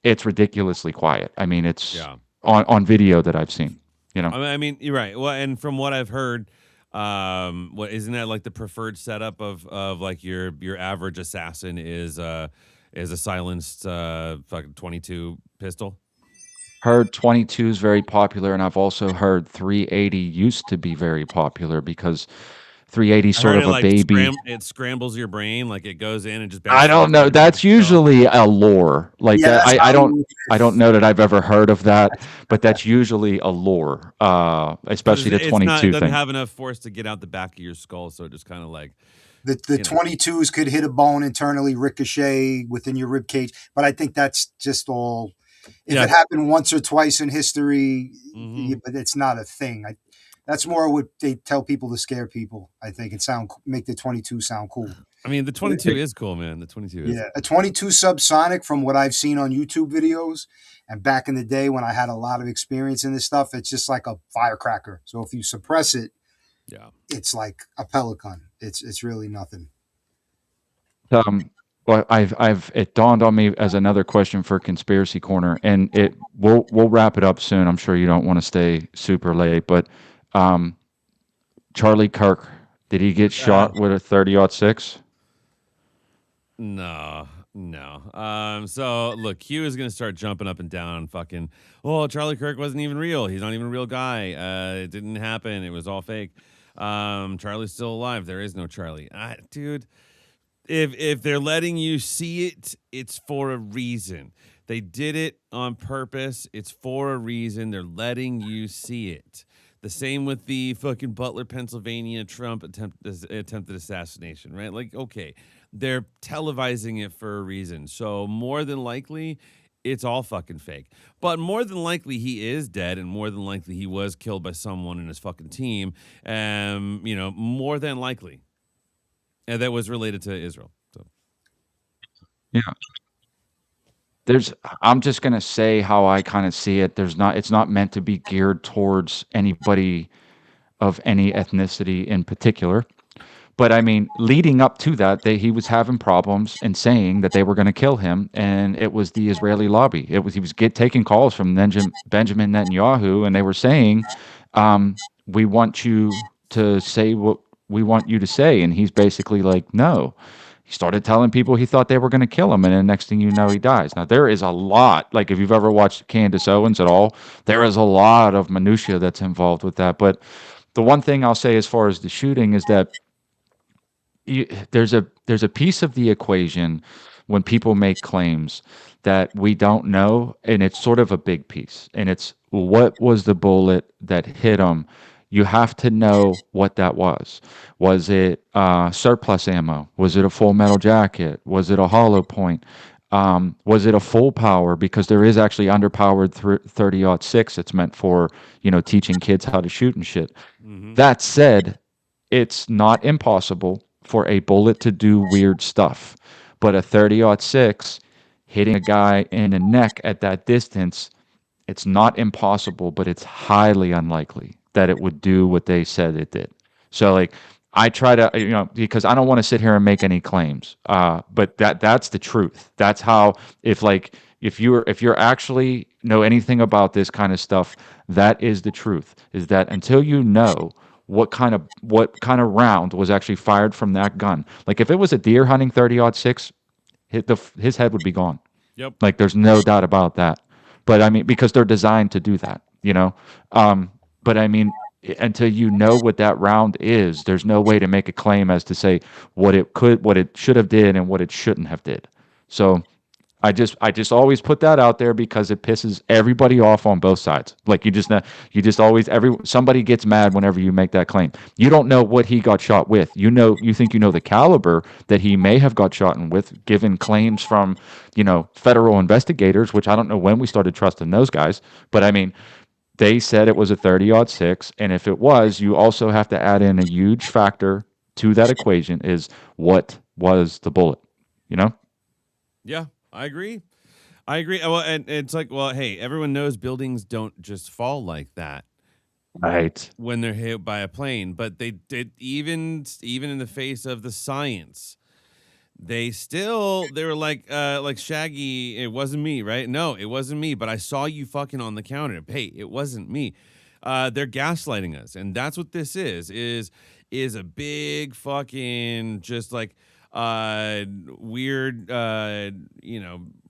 it's ridiculously quiet. I mean, it's Yeah. on video that I've seen. You know. I mean, you're right. Well, and from what I've heard, what isn't that like the preferred setup of like your average assassin is a silenced fucking 22 pistol. Heard 22 is very popular, and I've also heard 380 used to be very popular because 380 is I sort heard of it a like baby. it scrambles your brain, like it goes in and just I bounces don't around know. your brain That's like a shell. usually a lore. Like Yeah, that. that's I don't Hollywood. know that I've ever heard of that, but that's usually a lore, Because especially the it's not, it 22 doesn't thing. have enough force to get out the back of your skull, so it just kind of like, The you know, 22s could hit a bone internally, ricochet within your rib cage, but I think that's just all. If yeah. it happened once or twice in history, Hmm. but it's not a thing. That's more what they tell people to scare people. I think it make the 22 sound cool. I mean, the 22 is cool, man. The 22 is Yeah, cool. a 22 subsonic from what I've seen on YouTube videos, and back in the day when I had a lot of experience in this stuff, it's just like a firecracker. So if you suppress it, Yeah. it's like a pellet gun. It's really nothing. Um, well, I've it dawned on me as another question for Conspiracy Corner, and we'll wrap it up soon. I'm sure you don't want to stay super late, but um, Charlie Kirk, did he get Uh, shot with a 30-06? no, no. So look, Q is gonna start jumping up and down, fucking. Oh, Charlie Kirk wasn't even real. He's not even a real guy. It didn't happen. It was all fake. Charlie's still alive. There is no Charlie. Dude, if they're letting you see it, it's for a reason. They did it on purpose. It's for a reason. They're letting you see it. The same with the fucking Butler, Pennsylvania Trump attempted assassination, right? Like, okay, they're televising it for a reason. So more than likely, it's all fucking fake. But more than likely, he is dead, and more than likely, he was killed by someone in his fucking team. More than likely, and that was related to Israel. So. Yeah. There's I'm just gonna say how I kind of see it. It's not meant to be geared towards anybody of any ethnicity in particular. But I mean, leading up to that, he was having problems and saying that they were going to kill him, and it was the Israeli lobby. It was he was taking calls from Benjamin Netanyahu, and they were saying, "We want you to say what we want you to say," and he's basically like, "No." He started telling people he thought they were going to kill him, and then next thing you know, he dies. Now there is a lot. Like if you've ever watched Candace Owens at all, there is a lot of minutia that's involved with that. But the one thing I'll say as far as the shooting is that there's a piece of the equation when people make claims that we don't know, and it's sort of a big piece, and it's what was the bullet that hit them. You have to know what that was. Was it surplus ammo? Was it a full metal jacket? Was it a hollow point? Was it a full power? Because there is actually underpowered 30-06. It's meant for teaching kids how to shoot and shit. Mm-hmm. That said, it's not impossible for a bullet to do weird stuff. But a 30-06 hitting a guy in the neck at that distance, it's not impossible, but it's highly unlikely that it would do what they said it did. So like I try to because I don't want to sit here and make any claims. But that's the truth. That's how if you're actually know anything about this kind of stuff, that is the truth. Is that until you know what kind of round was actually fired from that gun. Like if it was a deer hunting 30-06, his head would be gone. Yep. Like there's no doubt about that. But I mean, because they're designed to do that. But I mean, until you know what that round is, there's no way to make a claim as to say what it should have did and what it shouldn't have did. So I just always put that out there because it pisses everybody off on both sides. Like you just always somebody gets mad whenever you make that claim. You don't know what he got shot with. You think you know the caliber that he may have got shot in with, given claims from, federal investigators, which I don't know when we started trusting those guys. But I mean, they said it was a 30-06, and if it was, you also have to add in a huge factor to that equation is what was the bullet, you know? Yeah, I agree. I agree. Well, and it's like, well, hey, everyone knows buildings don't just fall like that Right. when they're hit by a plane, but they did, even in the face of the science. They were like Shaggy, it wasn't me, right? No, it wasn't me, but I saw you fucking on the counter. Hey, it wasn't me. They're gaslighting us, and that's what this is a big fucking just like weird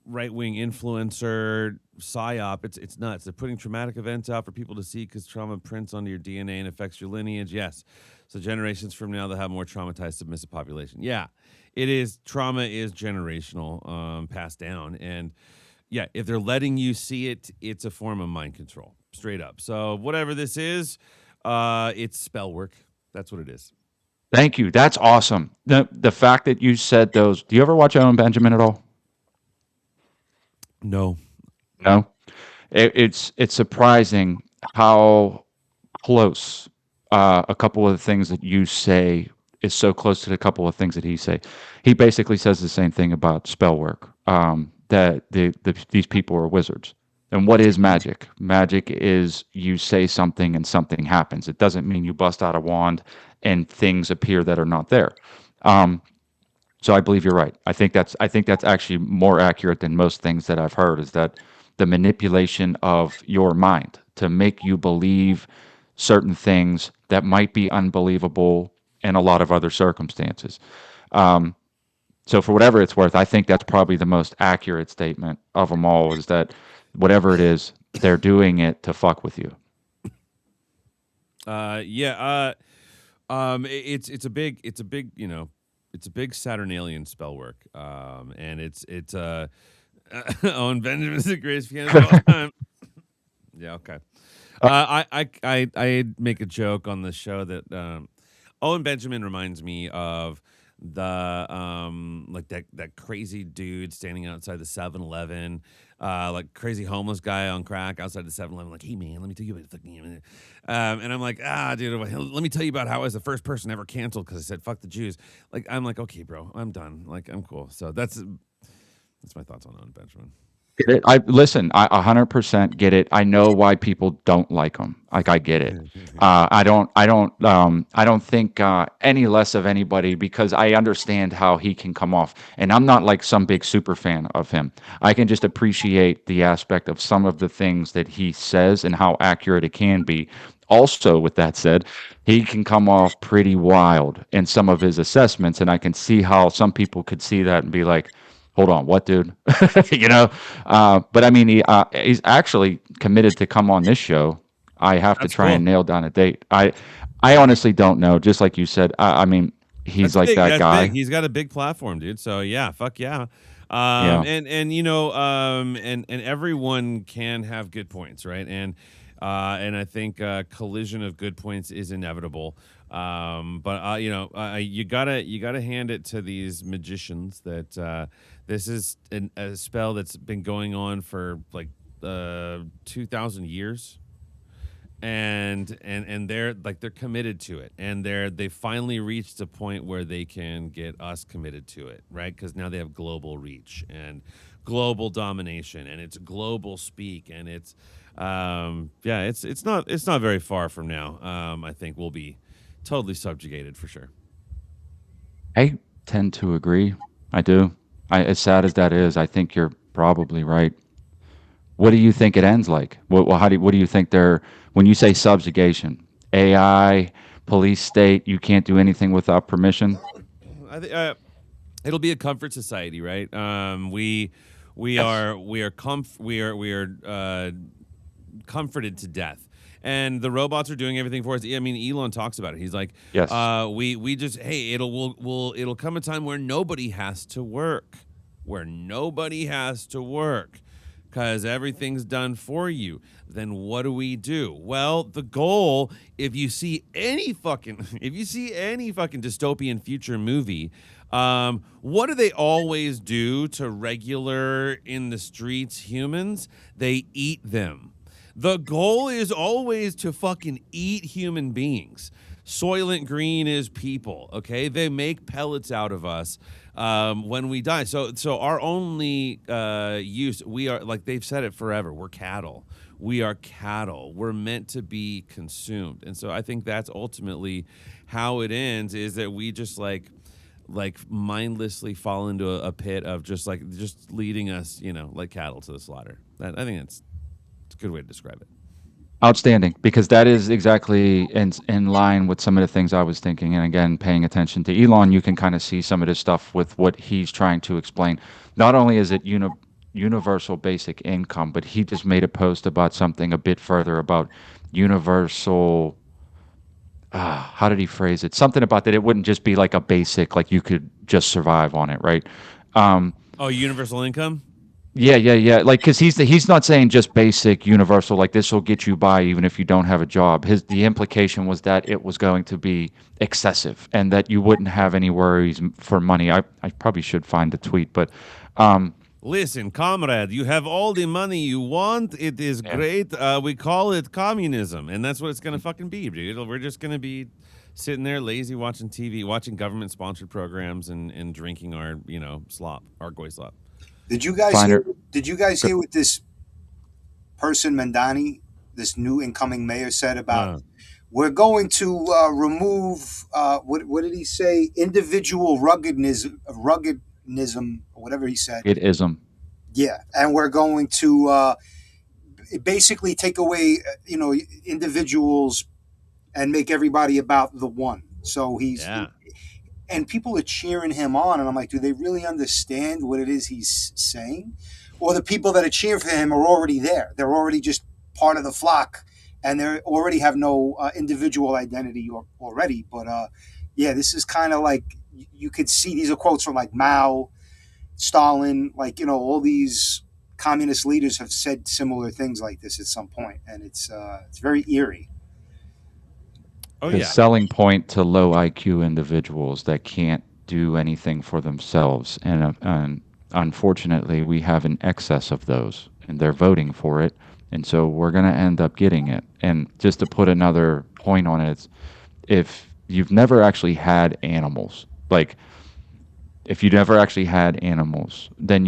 right-wing influencer psyop. It's nuts. They're putting traumatic events out for people to see because trauma prints onto your DNA and affects your lineage. Yes. So generations from now, they'll have more traumatized submissive population. Yeah, it is. Trauma is generational, passed down. And yeah, if they're letting you see it, it's a form of mind control, straight up. So whatever this is, it's spell work. That's what it is. Thank you. That's awesome. The fact that you said those. Do you ever watch Owen Benjamin at all? No. No. It's surprising how close a couple of the things that you say is so close to the couple of things that he say. He basically says the same thing about spell work. That these people are wizards. And what is magic? Magic is you say something and something happens. It doesn't mean you bust out a wand and things appear that are not there. Um, so I believe you're right. I think that's actually more accurate than most things that I've heard. Is that the manipulation of your mind to make you believe certain things that might be unbelievable in a lot of other circumstances. Um, so for whatever it's worth, I think that's probably the most accurate statement of them all. Is that whatever it is, they're doing it to fuck with you. Yeah. It's a big it's a big Saturnalian spell work. And it's Owen Benjamin's the greatest pianist of all time. Yeah. Okay. I make a joke on the show that Owen Benjamin reminds me of the like that crazy dude standing outside the 7-Eleven, like crazy homeless guy on crack outside the 7-Eleven, like, hey man, let me tell you about it. And I'm like, dude, let me tell you about how I was the first person ever canceled because I said fuck the Jews. Like, I'm like, okay, bro, I'm done. Like, I'm cool. So that's my thoughts on Owen Benjamin. Get it? I listen. I 100% get it. I know why people don't like him. Like I get it. I don't. I don't. I don't think any less of anybody because I understand how he can come off. And I'm not like some big super fan of him. I can just appreciate the aspect of some of the things that he says and how accurate it can be. Also, with that said, he can come off pretty wild in some of his assessments, and I can see how some people could see that and be like, hold on, what, dude? you know. But I mean, he's actually committed to come on this show. I have to That's try cool. and nail down a date. I honestly don't know. Just like you said, I mean, he's That's like big. that That's big. guy. He's got a big platform, dude. So yeah, fuck yeah. Yeah. And everyone can have good points, right? And I think collision of good points is inevitable. But you gotta hand it to these magicians that this is a spell that's been going on for like 2,000 years, and they're committed to it, and they finally reached a point where they can get us committed to it, right? Because now they have global reach and global domination, and it's global speak, and it's yeah, it's not very far from now. I think we'll be totally subjugated for sure. I tend to agree. I do. As sad as that is, I think you're probably right. What do you think it ends like? What do you think they're when you say subjugation? AI, police state, you can't do anything without permission. I think it'll be a comfort society, right? We Yes. are we are we are comforted to death. And the robots are doing everything for us. I mean, Elon talks about it. He's like, Yes. we just, hey, it'll come a time where nobody has to work. where nobody has to work because everything's done for you, then what do? Well, the goal, if you see any fucking dystopian future movie, what do they always do to regular in the streets humans? They eat them. The goal is always to fucking eat human beings. Soylent Green is people. Okay, they make pellets out of us when we die. So our only use, we are, like they've said it forever. We're cattle. We are cattle. We're meant to be consumed. And so I think that's ultimately how it ends. Is that we just like mindlessly fall into a pit of just leading us, like cattle to the slaughter. I think it's a good way to describe it. Outstanding, because that is exactly in line with some of the things I was thinking. And again, paying attention to Elon, you can kind of see some of this stuff with what he's trying to explain. Not only is it universal basic income, but he just made a post about something a bit further about universal. How did he phrase it? Something about that it wouldn't just be like a basic, like you could just survive on it, right? Um, Oh, universal income? Yeah, yeah, yeah. Like, because he's not saying just basic universal, like this will get you by even if you don't have a job. The implication was that it was going to be excessive and that you wouldn't have any worries for money. I probably should find the tweet, but um, Listen, comrade, you have all the money you want. It is yeah, great. We call it communism, and that's what it's gonna fucking be, dude. We're just gonna be sitting there lazy watching TV, watching government sponsored programs and drinking our, slop, our goy slop. Did you guys hear? finer. Did you guys hear what this person Mandani, this new incoming mayor, said about? Uh, We're going to remove what did he say? Individual ruggednism, or whatever he said. It ism. Yeah, and we're going to basically take away, individuals and make everybody about the one. So he's yeah. and people are cheering him on, and I'm like, do they really understand what it is he's saying? Or the people that are cheering for him are already there. They're already just part of the flock, and they already have no individual identity already. But yeah, this is kind of like you could see these are quotes from like Mao, Stalin, like all these communist leaders have said similar things like this at some point, and it's very eerie. Oh The yeah. selling point to low IQ individuals that can't do anything for themselves. And unfortunately, we have an excess of those, and they're voting for it. And so we're going to end up getting it. And just to put another point on it, if you've never actually had animals, like if you never actually had animals, then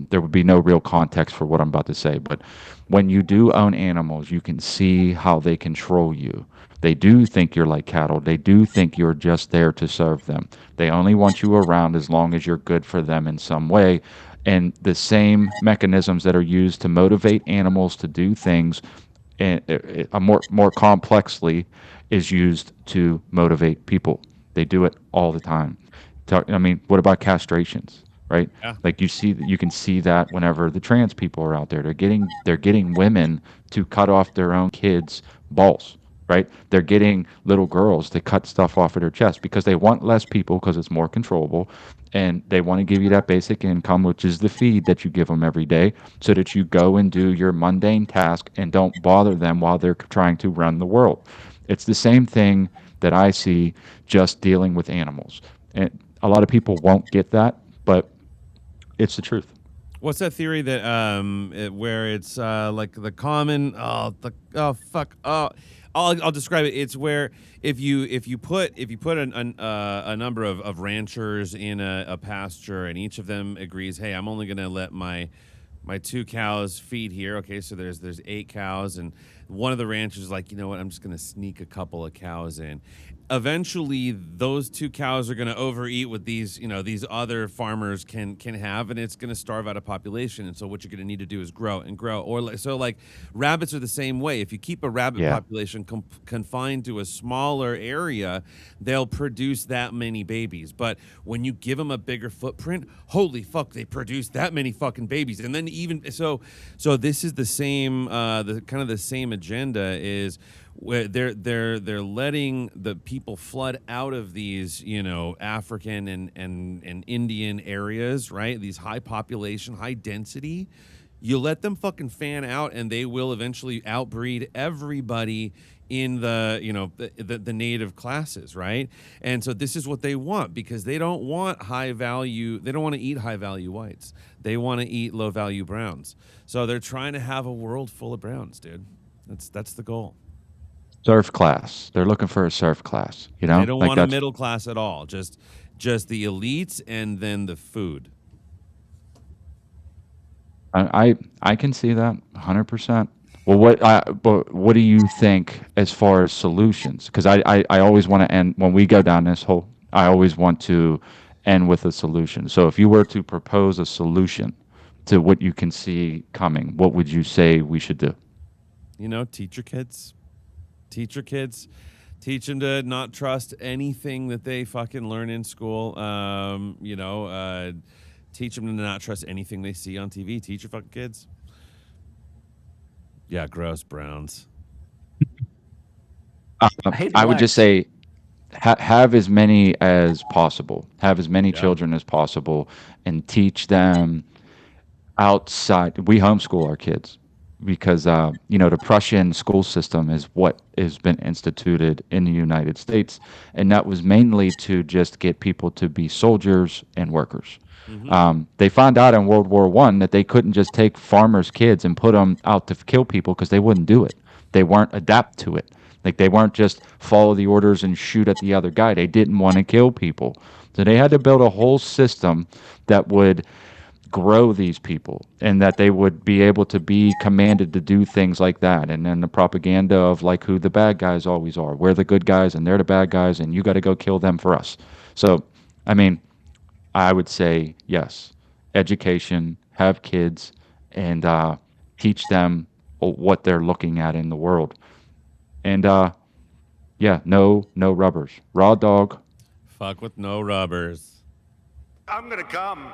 there would be no real context for what I'm about to say. But when you do own animals, you can see how they control you. They do think you're like cattle. They do think you're just there to serve them. They only want you around as long as you're good for them in some way. And the same mechanisms that are used to motivate animals to do things more complexly is used to motivate people. They do it all the time. I mean, what about castrations, right? Yeah. Like you can see that whenever the trans people are out there, they're getting women to cut off their own kids' balls, right? They're getting little girls to cut stuff off of their chest because they want less people because it's more controllable, and they want to give you that basic income, which is the feed that you give them every day, so that you go and do your mundane task and don't bother them while they're trying to run the world. It's the same thing that I see just dealing with animals. And a lot of people won't get that, but it's the truth. What's that theory that where it's like the common oh fuck I'll describe it. It's where if you put a number of ranchers in a pasture, and each of them agrees, hey, I'm only gonna let my two cows feed here. Okay, so there's eight cows, and one of the ranchers is like, you know what, I'm just gonna sneak a couple of cows in. Eventually, those two cows are gonna overeat what these other farmers can have, and it's gonna starve out a population. And so what you're gonna need to do is grow and grow. Like rabbits are the same way. If you keep a rabbit Yeah. population confined to a smaller area, they'll produce that many babies. But when you give them a bigger footprint, holy fuck, they produce that many fucking babies. And then even so this is the same the kind of the same agenda is where they're letting the people flood out of these, African and Indian areas, right? These high population, high density. You let them fucking fan out, and they will eventually outbreed everybody in the native classes, right? And so this is what they want, because they don't want high value. They don't want to eat high value whites. They want to eat low value browns. So they're trying to have a world full of browns, dude. That's the goal. Surf class. They're looking for a surf class. They don't Like want a that's middle class at all. Just the elites and then the food. I can see that 100%. Well, but what do you think as far as solutions? Because I always want to end when we go down this whole. I always want to end with a solution. So if you were to propose a solution to what you can see coming, what would you say we should do? Teach your kids. Teach your kids. Teach them to not trust anything that they fucking learn in school. Teach them to not trust anything they see on TV. Teach your fucking kids. Yeah, gross browns. I hate I would just blacks. say have as many as possible. Have as many Yeah. children as possible, and teach them outside. We homeschool our kids because the Prussian school system is what has been instituted in the United States, and that was mainly to just get people to be soldiers and workers. Mm-hmm. They found out in World War I that they couldn't just take farmers' kids and put them out to kill people because they wouldn't do it. They weren't adapt to it. Like they weren't just follow the orders and shoot at the other guy. They didn't want to kill people. So they had to build a whole system that would grow these people and that they would be able to be commanded to do things like that. And then the propaganda of like who the bad guys always are. We're the good guys and they're the bad guys and you got to go kill them for us. So, I mean, I would say yes, education, have kids, and teach them what they're looking at in the world. And yeah, no rubbers. Raw dog. Fuck with no rubbers. I'm gonna come.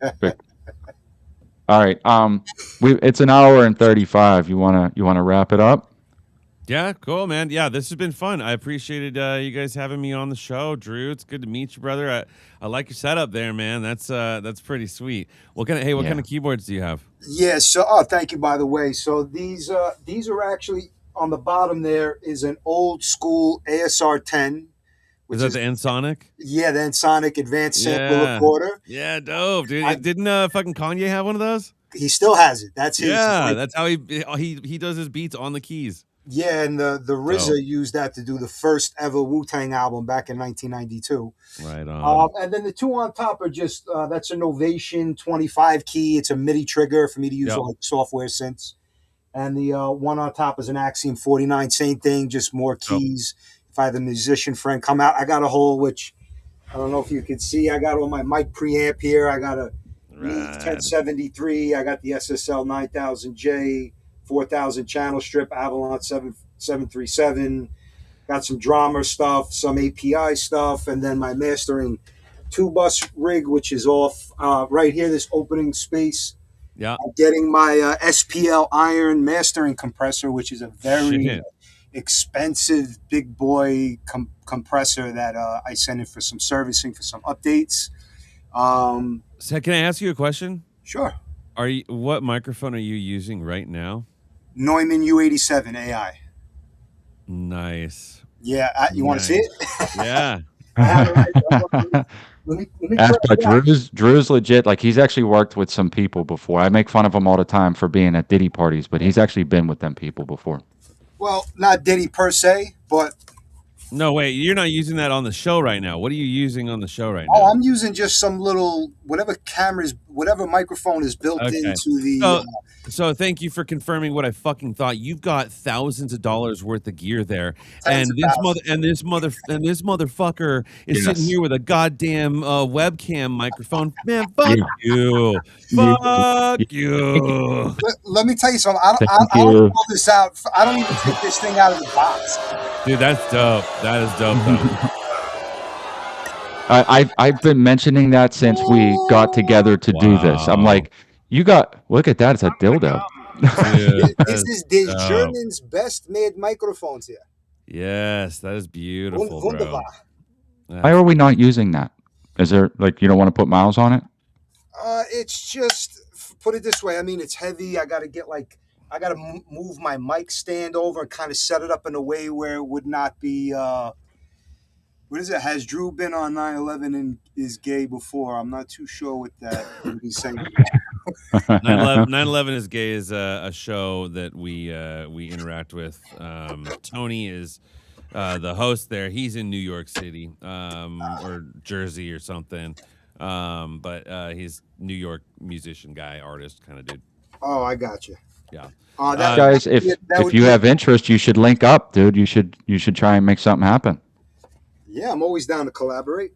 Perfect. All right. It's an hour and 35. You wanna wrap it up? Yeah, cool, man. Yeah, this has been fun. I appreciated you guys having me on the show, Drew. It's good to meet you, brother. I like your setup there, man. That's pretty sweet. What kind Yeah. of keyboards do you have? Yeah. So, thank you. By the way, so these are actually on the bottom. There is an old school ASR 10, Is which that is the Ensonic? yeah, the Sonic Advanced Sample Yeah. Recorder. Yeah, dope, dude. I, Didn't fucking Kanye have one of those? he still has it. That's his. Yeah, Like, that's how he does his beats on the keys. yeah, and the Dope. RZA used that to do the first ever Wu Tang album back in 1992. Right on. And then the two on top are just that's a Novation 25 key. It's a MIDI trigger for me to use Yep. like software synths. And the one on top is an Axiom 49, same thing, just more Dope. keys. If I have a musician friend come out, I got a whole, which I don't know if you can see, I got all my mic preamp here. I got a Neve Rad. 1073. I got the SSL 9000J, 4000 channel strip, Avalon 737. Got some drama stuff, some API stuff, and then my mastering two bus rig, which is off right here, this opening space. Yeah. I'm getting my SPL iron mastering compressor, which is a very Shit. expensive big boy compressor that I sent in for some servicing for some updates. So can I ask you a question? Sure. What microphone are you using right now? Neumann U87 AI. Nice. Yeah, you want to see it? Yeah. I have it right- let me Ask, press but that. Drew's legit. Like he's actually worked with some people before. I make fun of him all the time for being at Diddy parties, but he's actually been with them people before. Well, not Diddy per se, but No, wait, you're not using that on the show right now. What are you using on the show right oh, now? I'm using just some little whatever microphone is built Okay. into the. So thank you for confirming what I fucking thought. You've got thousands of dollars worth of gear there, Tens and of this motherfucker is Yes. sitting here with a goddamn webcam microphone. Man, fuck Yeah. you, Yeah. fuck you. Let me tell you something. I Thank don't you. pull this out. I don't even take this thing out of the box. Dude, that's dope. That is dope, though. I've been mentioning that since we got together to do this. I'm Wow. like, look at that. It's a dildo. Dude, that is There's dope. German's best made microphones here. Yes, that is beautiful, bro. Wunderbar. Why That's are we not using that? Is there like you don't want to put miles on it? It's just put it this way. I mean, it's heavy. I got to move my mic stand over and kind of set it up in a way where it would not be. What is it? Has Drew been on 9/11 and is gay before? I'm not too sure what that would be saying. 9/11, 9/11 is gay is a show that we interact with. Tony is the host there. He's in New York City or Jersey or something. But he's New York musician guy, artist kind of dude. Oh, I got you. Yeah. Guys, if you have interest, you should link up, dude. You should try and make something happen. Yeah, I'm always down to collaborate.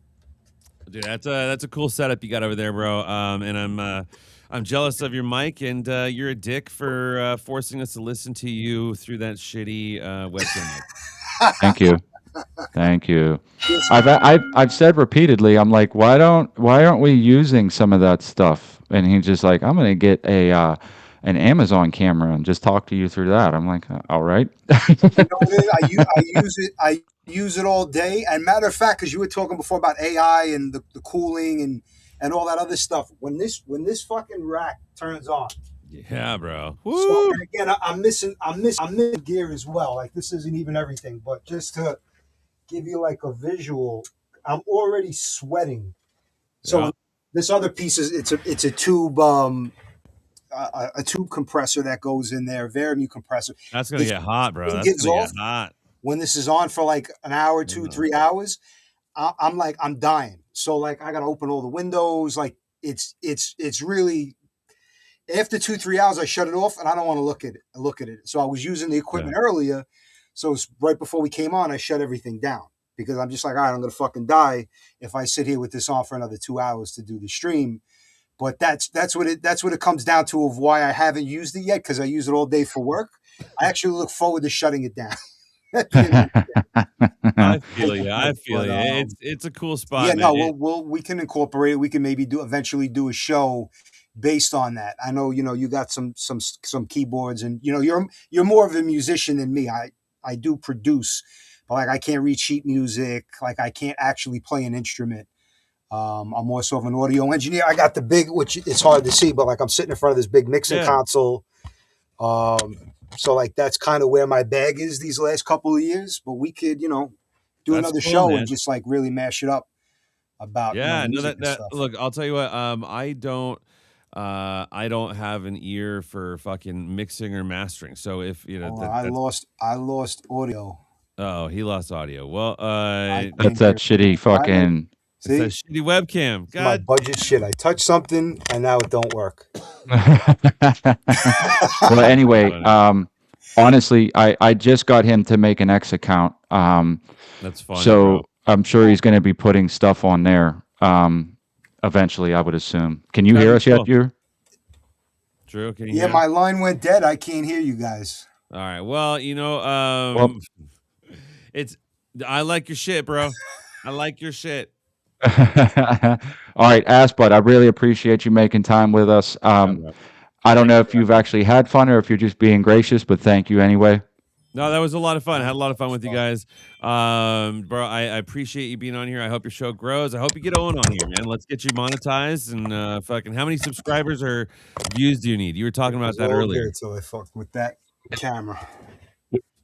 Dude, that's a cool setup you got over there, bro. And I'm jealous of your mic, and you're a dick for forcing us to listen to you through that shitty webcam mic. Thank you. Thank you. I've said repeatedly, I'm like, why aren't we using some of that stuff? And he's just like, I'm gonna get an Amazon camera and just talk to you through that. I'm like, all right. You know what it is? I use it. I use it all day. And matter of fact, because you were talking before about AI and the cooling and all that other stuff. When this fucking rack turns on, Yeah, bro. so Woo! and again, I'm missing gear as well. Like this isn't even everything, but just to give you like a visual, I'm already sweating. So Yeah. this other piece is it's a tube a tube compressor that goes in there, Verimute compressor. That's gonna If get hot, bro. it That's gets gonna get off hot. when this is on for like an hour, two, Yeah. 3 hours, I'm like I'm dying. So like I gotta open all the windows. Like it's really after 2, 3 hours I shut it off and I don't want to look at it. So I was using the equipment earlier. So it's right before we came on, I shut everything down because I'm just like, all right, I'm gonna fucking die if I sit here with this on for another 2 hours to do the stream. But that's what it comes down to of why I haven't used it yet because I use it all day for work. I actually look forward to shutting it down. I feel you. I feel But, you. It's a cool spot, yeah, man. no, we can incorporate it. We can maybe eventually do a show based on that. I know, you got some keyboards and you're more of a musician than me. I do produce, but like I can't read sheet music. Like I can't actually play an instrument. I'm more so of an audio engineer. I got the big, which it's hard to see, but like I'm sitting in front of this big mixing Yeah. console. So like that's kind of where my bag is these last couple of years. But we could, do That's another cool, show man. and just like really mash it up about Yeah, no, music and that stuff. look, I'll tell you what, I don't have an ear for fucking mixing or mastering. So if Oh, I lost audio. oh, he lost audio. Well, That's that shitty fucking. it's that See, shitty webcam. my God, budget shit. I touched something and now it don't work. Well, anyway, Funny. honestly, I just got him to make an X account. That's funny, So bro. I'm sure he's going to be putting stuff on there. Eventually, I would assume. Can you That'd hear be us yet, cool. Drew? Drew, can you Yeah, hear? my line went dead. I can't hear you guys. All right. Well, Well, it's I like your shit, bro. I like your shit. all right, ASSBUTT, I really appreciate you making time with us. Yeah, bro. I don't Thank know you, if you've actually had fun or if you're just being gracious, but thank you anyway. No, that was a lot of fun. I had a lot of fun with you guys. Bro, I appreciate you being on here. I hope your show grows. I hope you get Owen on here, man. Let's get you monetized and fucking how many subscribers or views do you need? You were talking about that earlier. Until I fucked with that camera.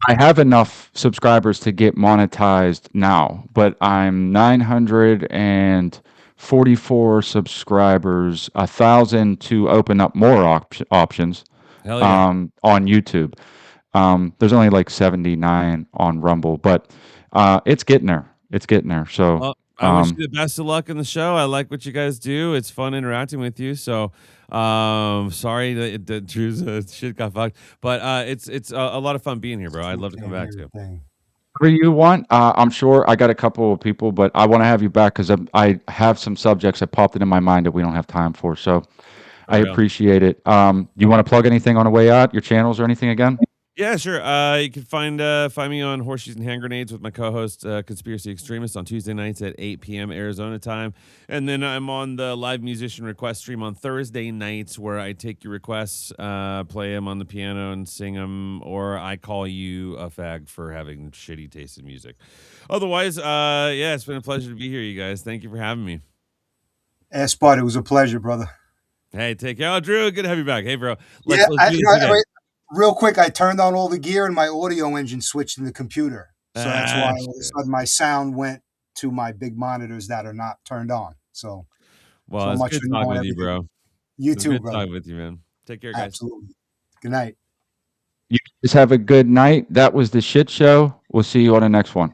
I have enough subscribers to get monetized now, but I'm 944 subscribers, 1,000 to open up more options Hell yeah. on YouTube. There's only like 79 on Rumble, but it's getting there. It's getting there. So Well, I wish you the best of luck in the show. I like what you guys do. It's fun interacting with you. So, sorry that Drew's shit got fucked, but it's a lot of fun being here, bro. I'd love to come back to. whatever you want. I'm sure I got a couple of people, but I want to have you back because I have some subjects that popped into my mind that we don't have time for. So I real. appreciate it. You want to plug anything on the way out? Your channels or anything again? Yeah, sure. You can find me on Horseshoes and Hand Grenades with my co-host Conspiracy Extremist on Tuesday nights at 8 p.m. Arizona time, and then I'm on the live musician request stream on Thursday nights where I take your requests, play them on the piano and sing them, or I call you a fag for having shitty taste in music. Otherwise, yeah, it's been a pleasure to be here, you guys. Thank you for having me. ASSBUTT, it was a pleasure, brother. Hey, take care. Oh, Drew, good to have you back. Hey, bro, Yeah, let's do this again. real quick, I turned on all the gear and my audio engine switched in the computer. So that's why all of a Shit. sudden my sound went to my big monitors that are not turned on. So Well, it's much good for talking knowing with you, everything. bro. You It's too, good brother. talking with you, man. Take care, guys. Absolutely. Good night. You guys have a good night. That was the shit show. We'll see you on the next one.